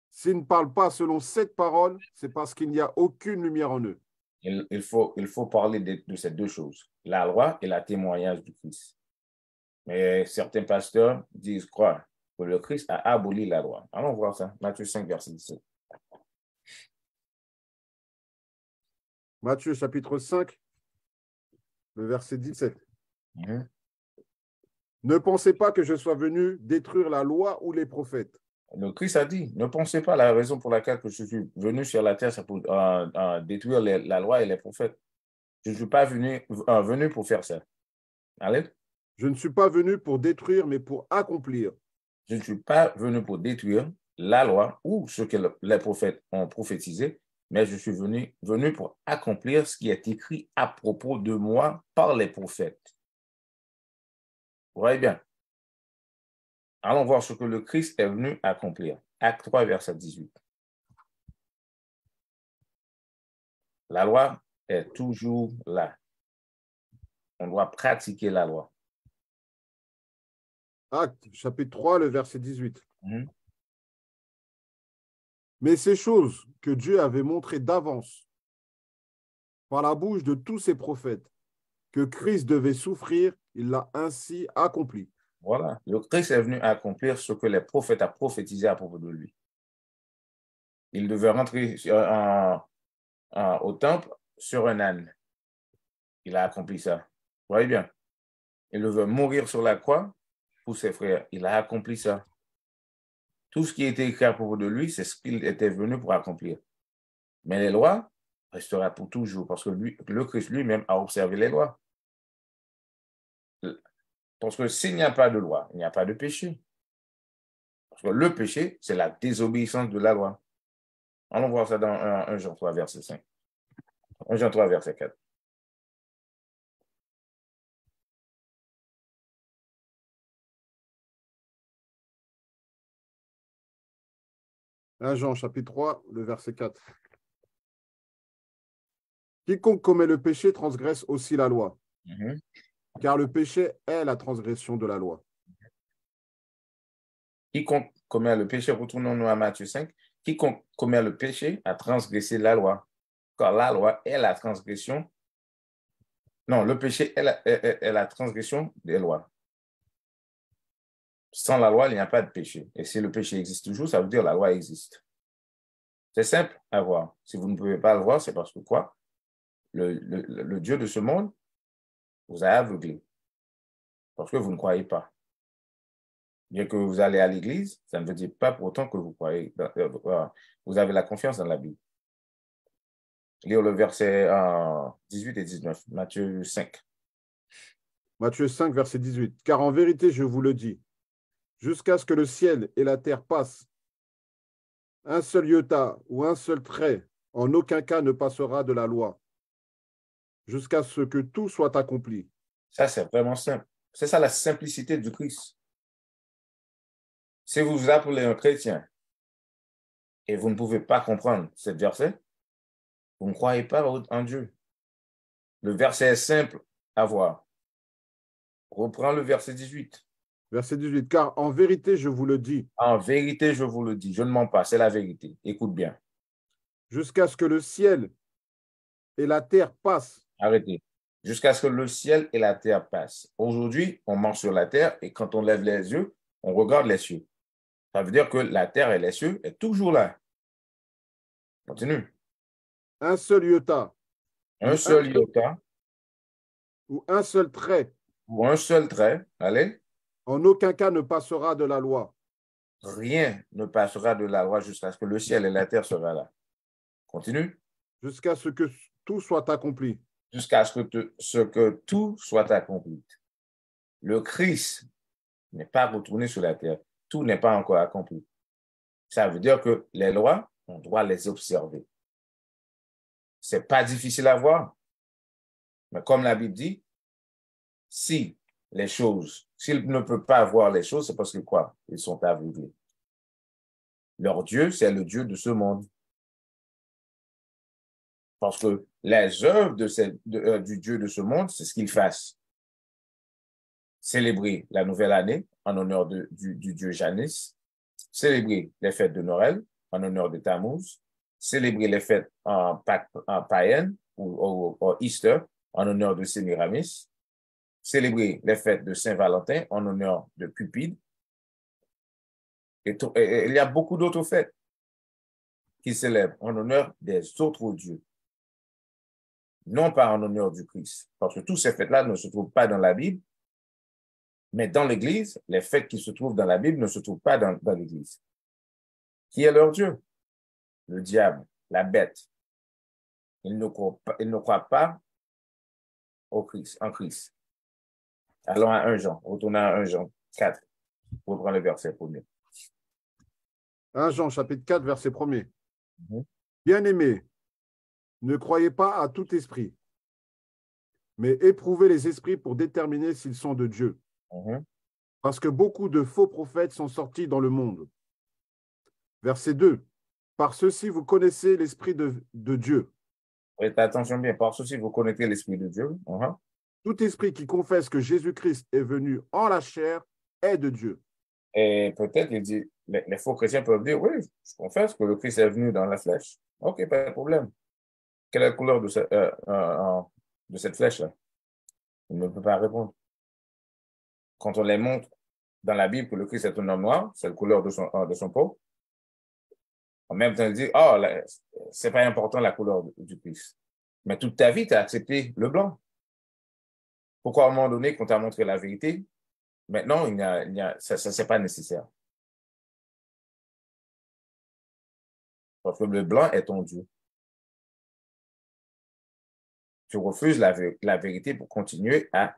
S'ils ne parlent pas selon cette parole, c'est parce qu'il n'y a aucune lumière en eux. Il faut parler de ces 2 choses, la loi et le témoignage du Christ. Mais certains pasteurs disent quoi? Que le Christ a aboli la loi. Allons voir ça. Matthieu 5, verset 17. Matthieu chapitre 5, le verset 17. Ne pensez pas que je sois venu détruire la loi ou les prophètes. Le Christ a dit, ne pensez pas la raison pour laquelle je suis venu sur la terre, c'est pour détruire la loi et les prophètes. Je ne suis pas venu pour faire ça. Allez. Je ne suis pas venu pour détruire, mais pour accomplir. Je ne suis pas venu pour détruire la loi ou ce que les prophètes ont prophétisé, mais je suis venu pour accomplir ce qui est écrit à propos de moi par les prophètes. Vous voyez bien. Allons voir ce que le Christ est venu accomplir. Acte 3, verset 18. La loi est toujours là. On doit pratiquer la loi. Acte, chapitre 3, le verset 18. Mhm. Mais ces choses que Dieu avait montrées d'avance par la bouche de tous ses prophètes, que Christ devait souffrir, il l'a ainsi accompli. Voilà. Le Christ est venu accomplir ce que les prophètes ont prophétisé à propos de lui. Il devait rentrer au temple sur un âne. Il a accompli ça. Vous voyez bien. Il devait mourir sur la croix pour ses frères. Il a accompli ça. Tout ce qui était écrit à propos de lui, c'est ce qu'il était venu pour accomplir. Mais les lois resteront pour toujours parce que le Christ lui-même a observé les lois. Parce que s'il n'y a pas de loi, il n'y a pas de péché. Parce que le péché, c'est la désobéissance de la loi. Allons voir ça dans 1 Jean 3, verset 5. 1 Jean 3, verset 4. Jean, chapitre 3, le verset 4. Quiconque commet le péché transgresse aussi la loi, car le péché est la transgression de la loi. Quiconque commet le péché, retournons-nous à Matthieu 5, quiconque commet le péché a transgressé la loi, car la loi est la transgression. Non, le péché est la transgression des lois. Sans la loi, il n'y a pas de péché. Et si le péché existe toujours, ça veut dire que la loi existe. C'est simple à voir. Si vous ne pouvez pas le voir, c'est parce que quoi? Le Dieu de ce monde vous a aveuglé. Parce que vous ne croyez pas. Bien que vous allez à l'église, ça ne veut dire pas pour autant que vous croyez. Vous avez la confiance dans la Bible. Lire le verset 18 et 19, Matthieu 5. Matthieu 5, verset 18. Car en vérité, je vous le dis, jusqu'à ce que le ciel et la terre passent, un seul iota ou un seul trait, en aucun cas ne passera de la loi, jusqu'à ce que tout soit accompli. Ça, c'est vraiment simple. C'est ça la simplicité du Christ. Si vous vous appelez un chrétien et vous ne pouvez pas comprendre ce verset, vous ne croyez pas en Dieu. Le verset est simple à voir. Reprends le verset 18. Verset 18. Car en vérité, je vous le dis. En vérité, je vous le dis. Je ne mens pas, c'est la vérité. Écoute bien. Jusqu'à ce que le ciel et la terre passent. Arrêtez. Jusqu'à ce que le ciel et la terre passent. Aujourd'hui, on marche sur la terre et quand on lève les yeux, on regarde les cieux. Ça veut dire que la terre et les cieux sont toujours là. Continue. Un seul iota. Un seul iota. Ou un seul trait. Ou un seul trait. Allez. En aucun cas ne passera de la loi. Rien ne passera de la loi jusqu'à ce que le ciel et la terre soient là. Continue. Jusqu'à ce que tout soit accompli. Jusqu'à ce que tout soit accompli. Le Christ n'est pas retourné sur la terre. Tout n'est pas encore accompli. Ça veut dire que les lois, on doit les observer. Ce n'est pas difficile à voir. Mais comme la Bible dit, s'il ne peut pas voir les choses, c'est parce que quoi? Ils sont aveuglés. Leur Dieu, c'est le Dieu de ce monde. Parce que les œuvres du Dieu de ce monde, c'est ce qu'il fasse. Célébrer la nouvelle année en honneur du Dieu Janus, célébrer les fêtes de Noël en honneur de Tammuz, célébrer les fêtes en païennes ou Easter en honneur de Sémiramis, célébrer les fêtes de Saint-Valentin en honneur de Cupide. Et il y a beaucoup d'autres fêtes qui célèbrent en honneur des autres dieux, non pas en honneur du Christ. Parce que toutes ces fêtes-là ne se trouvent pas dans la Bible, mais dans l'Église, les fêtes qui se trouvent dans la Bible ne se trouvent pas dans l'Église. Qui est leur Dieu? Le diable, la bête. Ils ne croient pas au Christ, en Christ. Allons à 1 Jean. Retournons à 1 Jean 4. Pour prendre le verset premier. 1 Jean, chapitre 4, verset 1er. Mhm. Bien-aimés, ne croyez pas à tout esprit, mais éprouvez les esprits pour déterminer s'ils sont de Dieu. Mhm. Parce que beaucoup de faux prophètes sont sortis dans le monde. Verset 2. Par ceux-ci, vous connaissez l'esprit de Dieu. Faites attention bien. Par ceci, vous connaissez l'Esprit de Dieu. Mhm. Tout esprit qui confesse que Jésus-Christ est venu en la chair est de Dieu. Et peut-être, il dit, les faux chrétiens peuvent dire, oui, je confesse que le Christ est venu dans la flèche. OK, pas de problème. Quelle est la couleur de cette flèche-là? Il ne peut pas répondre. Quand on les montre dans la Bible que le Christ est un homme noir, c'est la couleur de son peau. En même temps, il dit, oh, c'est pas important la couleur du Christ. Mais toute ta vie, tu as accepté le blanc. Pourquoi à un moment donné, quand tu as montré la vérité, maintenant, ça c'est pas nécessaire. Parce que le blanc est ton Dieu. Tu refuses la vérité pour continuer à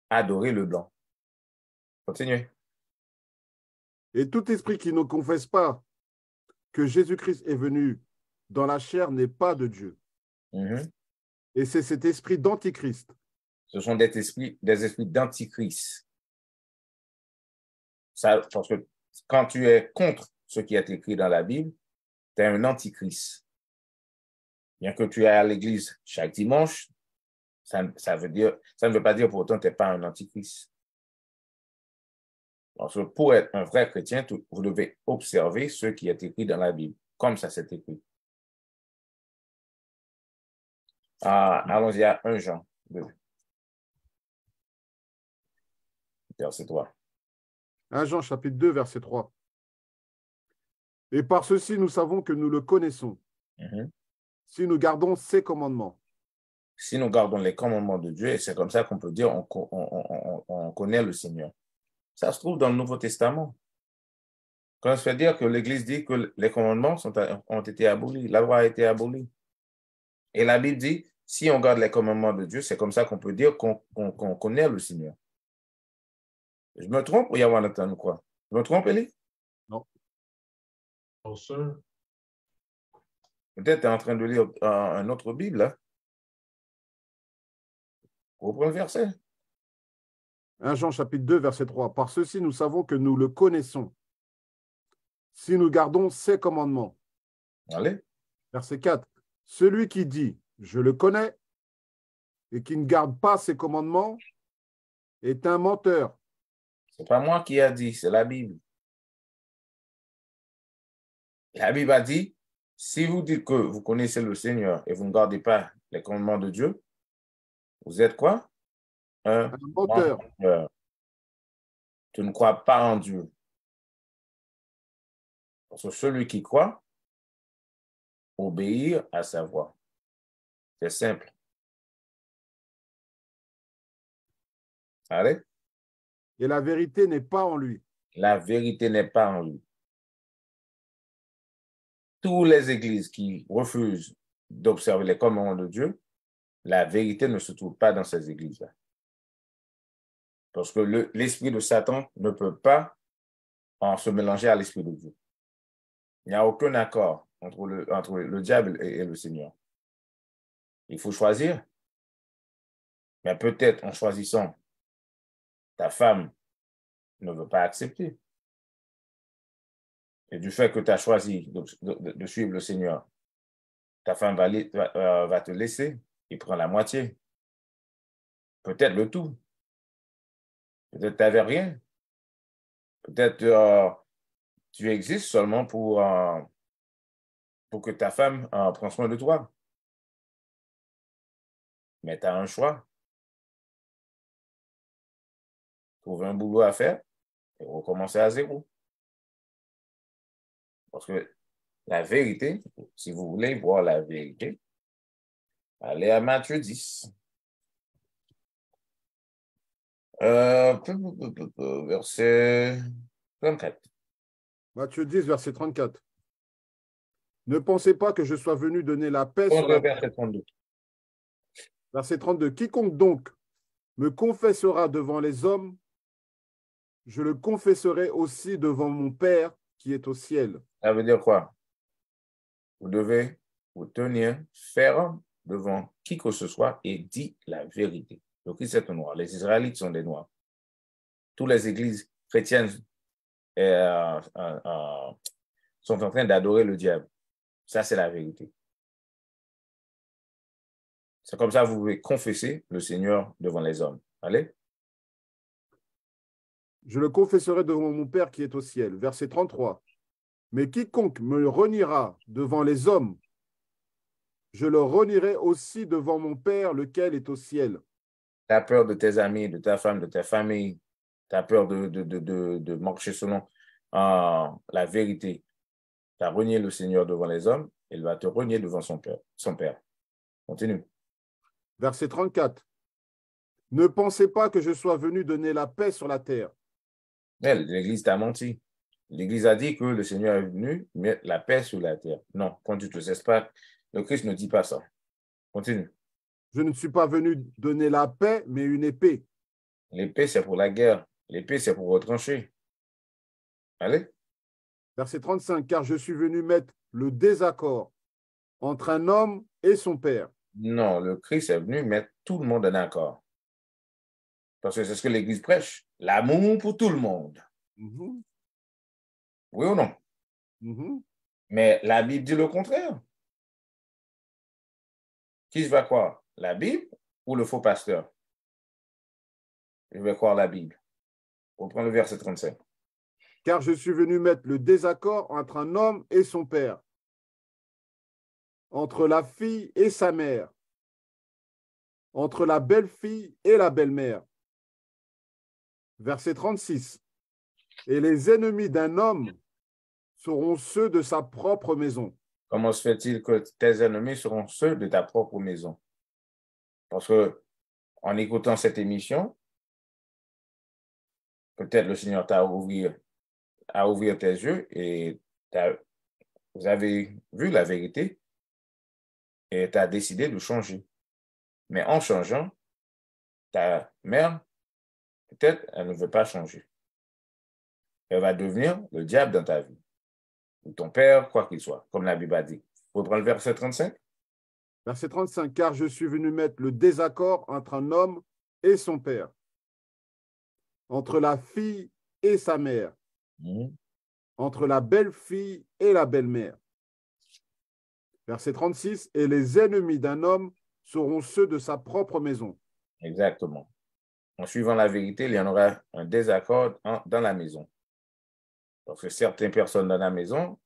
adorer le blanc. Continuez. Et tout esprit qui ne confesse pas que Jésus-Christ est venu dans la chair n'est pas de Dieu. Mhm. Et c'est cet esprit d'antichrist. Ce sont des esprits d'antichrist. Parce que quand tu es contre ce qui est écrit dans la Bible, tu es un antichrist. Bien que tu ailles à l'église chaque dimanche, ça ne veut pas dire pour autant que tu n'es pas un antichrist. Parce que pour être un vrai chrétien, vous devez observer ce qui est écrit dans la Bible, comme ça c'est écrit. Allons-y à 1 Jean 2. Verset 3. 1 Jean chapitre 2, verset 3. Et par ceci, nous savons que nous le connaissons, Mhm. si nous gardons ses commandements. Si nous gardons les commandements de Dieu, et c'est comme ça qu'on peut dire on connaît le Seigneur. Ça se trouve dans le Nouveau Testament. Quand on se fait dire que l'Église dit que les commandements ont été abolis, la loi a été abolie. Et la Bible dit, si on garde les commandements de Dieu, c'est comme ça qu'on peut dire qu'on connaît le Seigneur. Je me trompe ou Yawanatan ou quoi? Je me trompe, Élie? Non. Non, sir. Peut-être tu es en train de lire un autre Bible, là. Reprends le verset. 1 Jean chapitre 2, verset 3. Par ceci, nous savons que nous le connaissons, si nous gardons ses commandements. Allez. Verset 4. Celui qui dit « je le connais » et qui ne garde pas ses commandements est un menteur. C'est pas moi qui a dit, c'est la Bible. La Bible a dit, si vous dites que vous connaissez le Seigneur et vous ne gardez pas les commandements de Dieu, vous êtes quoi? Un menteur. menteur. Tu ne crois pas en Dieu. Parce que celui qui croit, obéir à sa voix. C'est simple. Allez? Et la vérité n'est pas en lui. La vérité n'est pas en lui. Toutes les églises qui refusent d'observer les commandements de Dieu, la vérité ne se trouve pas dans ces églises-là. Parce que l'esprit de Satan ne peut pas se mélanger à l'esprit de Dieu. Il n'y a aucun accord entre le diable et le Seigneur. Il faut choisir. Mais peut-être en choisissant, ta femme ne veut pas accepter. Et du fait que tu as choisi de suivre le Seigneur, ta femme va te laisser et prendre la moitié. Peut-être le tout. Peut-être que tu n'avais rien. Peut-être tu existes seulement pour que ta femme prenne soin de toi. Mais tu as un choix. Trouver un boulot à faire et recommencer à zéro. Parce que la vérité, si vous voulez voir la vérité, allez à Matthieu 10. Verset 34. Matthieu 10, verset 34. Ne pensez pas que je sois venu donner la paix sur la terre. Verset 32. Verset 32. Quiconque donc me confessera devant les hommes, je le confesserai aussi devant mon Père qui est au ciel. Ça veut dire quoi? Vous devez vous tenir ferme devant qui que ce soit et dire la vérité. Le Christ est un noir. Les Israélites sont des noirs. Toutes les églises chrétiennes sont en train d'adorer le diable. Ça, c'est la vérité. C'est comme ça que vous pouvez confesser le Seigneur devant les hommes. Allez. Je le confesserai devant mon Père qui est au ciel. Verset 33. Mais quiconque me reniera devant les hommes, je le renierai aussi devant mon Père lequel est au ciel. Tu as peur de tes amis, de ta femme, de ta famille. Tu as peur de marcher selon la vérité. Tu as renié le Seigneur devant les hommes, il va te renier devant son Père. Continue. Verset 34. Ne pensez pas que je sois venu donner la paix sur la terre. L'Église t'a menti. L'Église a dit que le Seigneur est venu mettre la paix sur la terre. Non, quand tu te cesses pas, le Christ ne dit pas ça. Continue. Je ne suis pas venu donner la paix, mais une épée. L'épée, c'est pour la guerre. L'épée, c'est pour retrancher. Allez. Verset 35. Car je suis venu mettre le désaccord entre un homme et son père. Non, le Christ est venu mettre tout le monde en accord. Parce que c'est ce que l'Église prêche. L'amour pour tout le monde. Mm-hmm. Oui ou non? Mm-hmm. Mais la Bible dit le contraire. Qui va croire? La Bible ou le faux pasteur? Je vais croire la Bible. On prend le verset 35. Car je suis venu mettre le désaccord entre un homme et son père, entre la fille et sa mère, entre la belle-fille et la belle-mère. Verset 36. Et les ennemis d'un homme seront ceux de sa propre maison. Comment se fait-il que tes ennemis seront ceux de ta propre maison? Parce que en écoutant cette émission, peut-être le Seigneur t'a ouvert tes yeux et vous avez vu la vérité et tu as décidé de changer. Mais en changeant, ta mère, peut-être, elle ne veut pas changer. Elle va devenir le diable dans ta vie. Ou ton père, quoi qu'il soit, comme la Bible a dit. Vous prenez le verset 35? Verset 35. Car je suis venu mettre le désaccord entre un homme et son père, entre la fille et sa mère, entre la belle-fille et la belle-mère. Verset 36. Et les ennemis d'un homme seront ceux de sa propre maison. Exactement. En suivant la vérité, il y en aura un désaccord dans la maison. Parce que certaines personnes dans la maison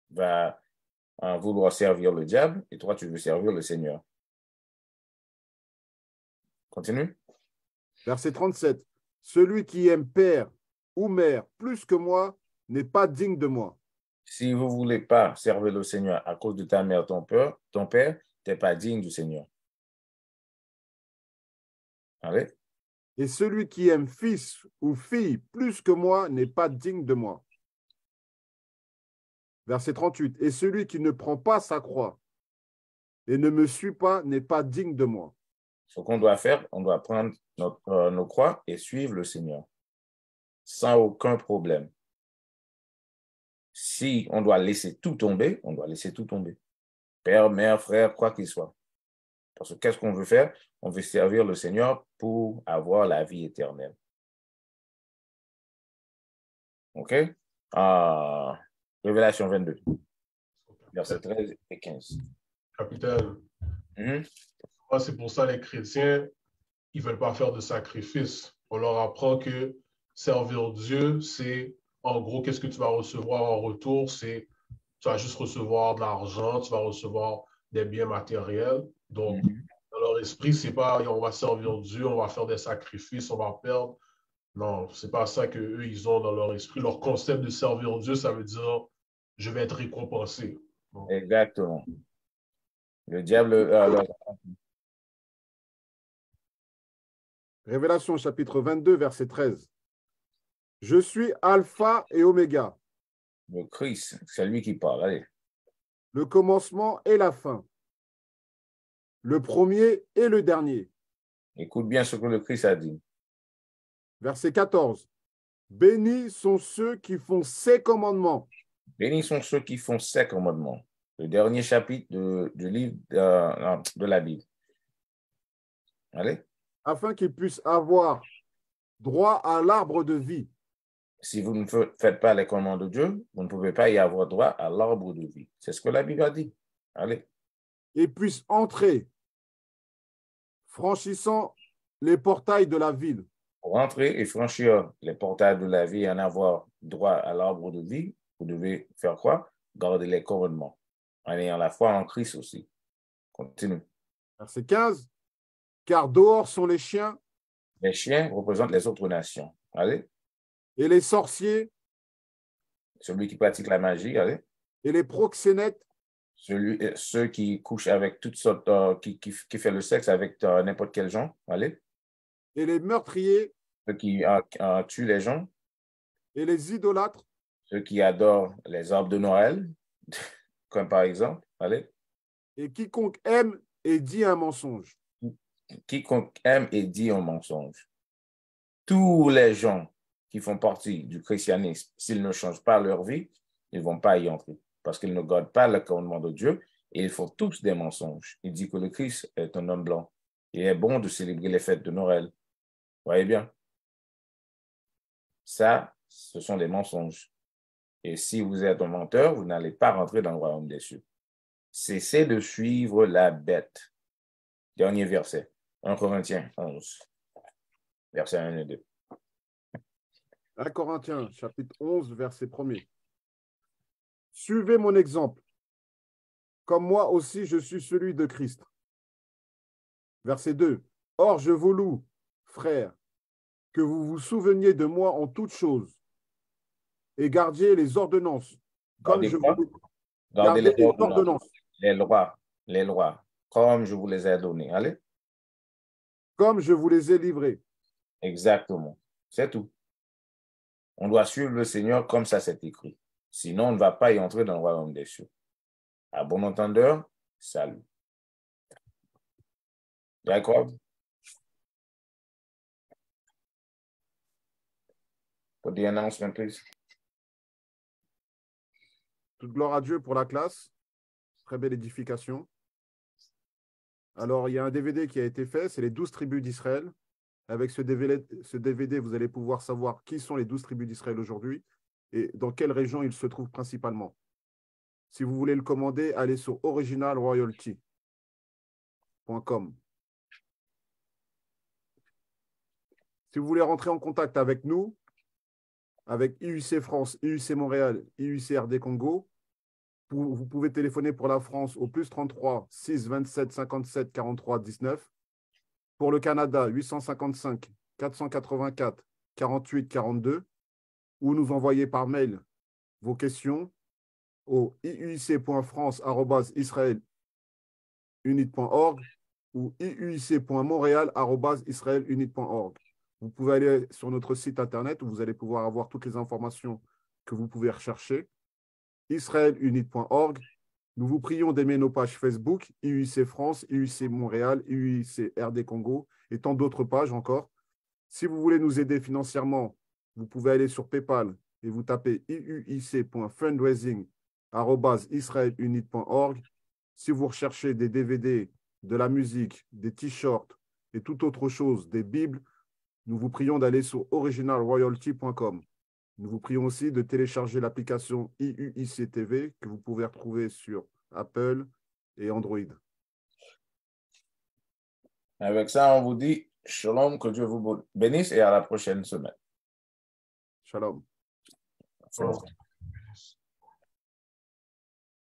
vont vouloir servir le diable et toi, tu veux servir le Seigneur. Continue. Verset 37. Celui qui aime père ou mère plus que moi n'est pas digne de moi. Si vous ne voulez pas servir le Seigneur à cause de ta mère, ton père, tu n'es pas digne du Seigneur. Allez. Et celui qui aime fils ou fille plus que moi n'est pas digne de moi. Verset 38. Et celui qui ne prend pas sa croix et ne me suit pas n'est pas digne de moi. Ce qu'on doit faire, on doit prendre nos croix et suivre le Seigneur sans aucun problème. Si on doit laisser tout tomber, on doit laisser tout tomber. Père, mère, frère, quoi qu'il soit. Parce que qu'est-ce qu'on veut faire? On veut servir le Seigneur pour avoir la vie éternelle. OK? Révélation 22, versets 13 et 15. Capitaine, moi, c'est pour ça les chrétiens, ils ne veulent pas faire de sacrifice. On leur apprend que servir Dieu, c'est en gros, qu'est-ce que tu vas recevoir en retour? C'est tu vas juste recevoir de l'argent, tu vas recevoir des biens matériels. Donc, dans leur esprit, c'est pas on va servir Dieu, on va faire des sacrifices, on va perdre. Non, c'est pas ça qu'eux, ils ont dans leur esprit. Leur concept de servir Dieu, ça veut dire je vais être récompensé. Donc, exactement. Le diable... Révélation chapitre 22, verset 13. Je suis Alpha et Oméga. Le Christ, c'est lui qui parle. Allez. Le commencement et la fin. Le premier et le dernier. Écoute bien ce que le Christ a dit. Verset 14. Bénis sont ceux qui font ses commandements. Bénis sont ceux qui font ses commandements. Le dernier chapitre du livre de la Bible. Allez. Afin qu'ils puissent avoir droit à l'arbre de vie. Si vous ne faites pas les commandements de Dieu, vous ne pouvez pas y avoir droit à l'arbre de vie. C'est ce que la Bible a dit. Allez. Et puissent entrer, franchissant les portails de la ville. Pour entrer et franchir les portails de la vie et en avoir droit à l'arbre de vie, vous devez faire quoi? Garder les commandements. En ayant la foi en Christ aussi. Continue. Verset 15. Car dehors sont les chiens. Les chiens représentent les autres nations. Allez. Et les sorciers. Celui qui pratique la magie. Allez. Et les proxénètes. Ceux qui couchent avec toutes sortes, qui fait le sexe avec n'importe quel genre. Allez. Et les meurtriers. Ceux qui tuent les gens. Et les idolâtres. Ceux qui adorent les arbres de Noël, comme par exemple. Allez. Et quiconque aime et dit un mensonge. Quiconque aime et dit un mensonge. Tous les gens qui font partie du christianisme, s'ils ne changent pas leur vie, ils ne vont pas y entrer parce qu'ils ne gardent pas le commandement de Dieu et ils font tous des mensonges. Il dit que le Christ est un homme blanc. Il est bon de célébrer les fêtes de Noël. Vous voyez bien? Ça, ce sont des mensonges. Et si vous êtes un menteur, vous n'allez pas rentrer dans le royaume des cieux. Cessez de suivre la bête. Dernier verset. 1 Corinthiens 11, versets 1 et 2. 1 Corinthiens, chapitre 11, verset 1er. Suivez mon exemple, comme moi aussi je suis celui de Christ. Verset 2. Or, je vous loue, frères, que vous vous souveniez de moi en toutes choses et gardiez les ordonnances. Comme je vous... Gardez les ordonnances. Les lois, comme je vous les ai données. Allez. Comme je vous les ai livrés. Exactement. C'est tout. On doit suivre le Seigneur comme ça c'est écrit. Sinon, on ne va pas y entrer dans le royaume des cieux. À bon entendeur, salut. D'accord? Put the announcement, please. Toute gloire à Dieu pour la classe. Très belle édification. Alors, il y a un DVD qui a été fait, c'est les 12 tribus d'Israël. Avec ce DVD, vous allez pouvoir savoir qui sont les 12 tribus d'Israël aujourd'hui et dans quelle région ils se trouvent principalement. Si vous voulez le commander, allez sur originalroyalty.com. Si vous voulez rentrer en contact avec nous, avec IUC France, IUC Montréal, IUC RD Congo, vous pouvez téléphoner pour la France au +33 6 27 57 43 19. Pour le Canada, 855 484 48 42. Ou nous envoyer par mail vos questions au iuic.france@israelunite.org ou iuic.montréal@israelunite.org. Vous pouvez aller sur notre site internet où vous allez pouvoir avoir toutes les informations que vous pouvez rechercher. israelunite.org. Nous vous prions d'aimer nos pages Facebook, IUIC France, IUIC Montréal, IUIC RD Congo et tant d'autres pages encore. Si vous voulez nous aider financièrement, vous pouvez aller sur PayPal et vous tapez iuic.fundraising@israelunite.org. Si vous recherchez des DVD, de la musique, des t-shirts et toute autre chose, des Bibles, nous vous prions d'aller sur originalroyalty.com. Nous vous prions aussi de télécharger l'application IUIC TV que vous pouvez retrouver sur Apple et Android. Avec ça, on vous dit shalom, que Dieu vous bénisse et à la prochaine semaine. Shalom. Shalom.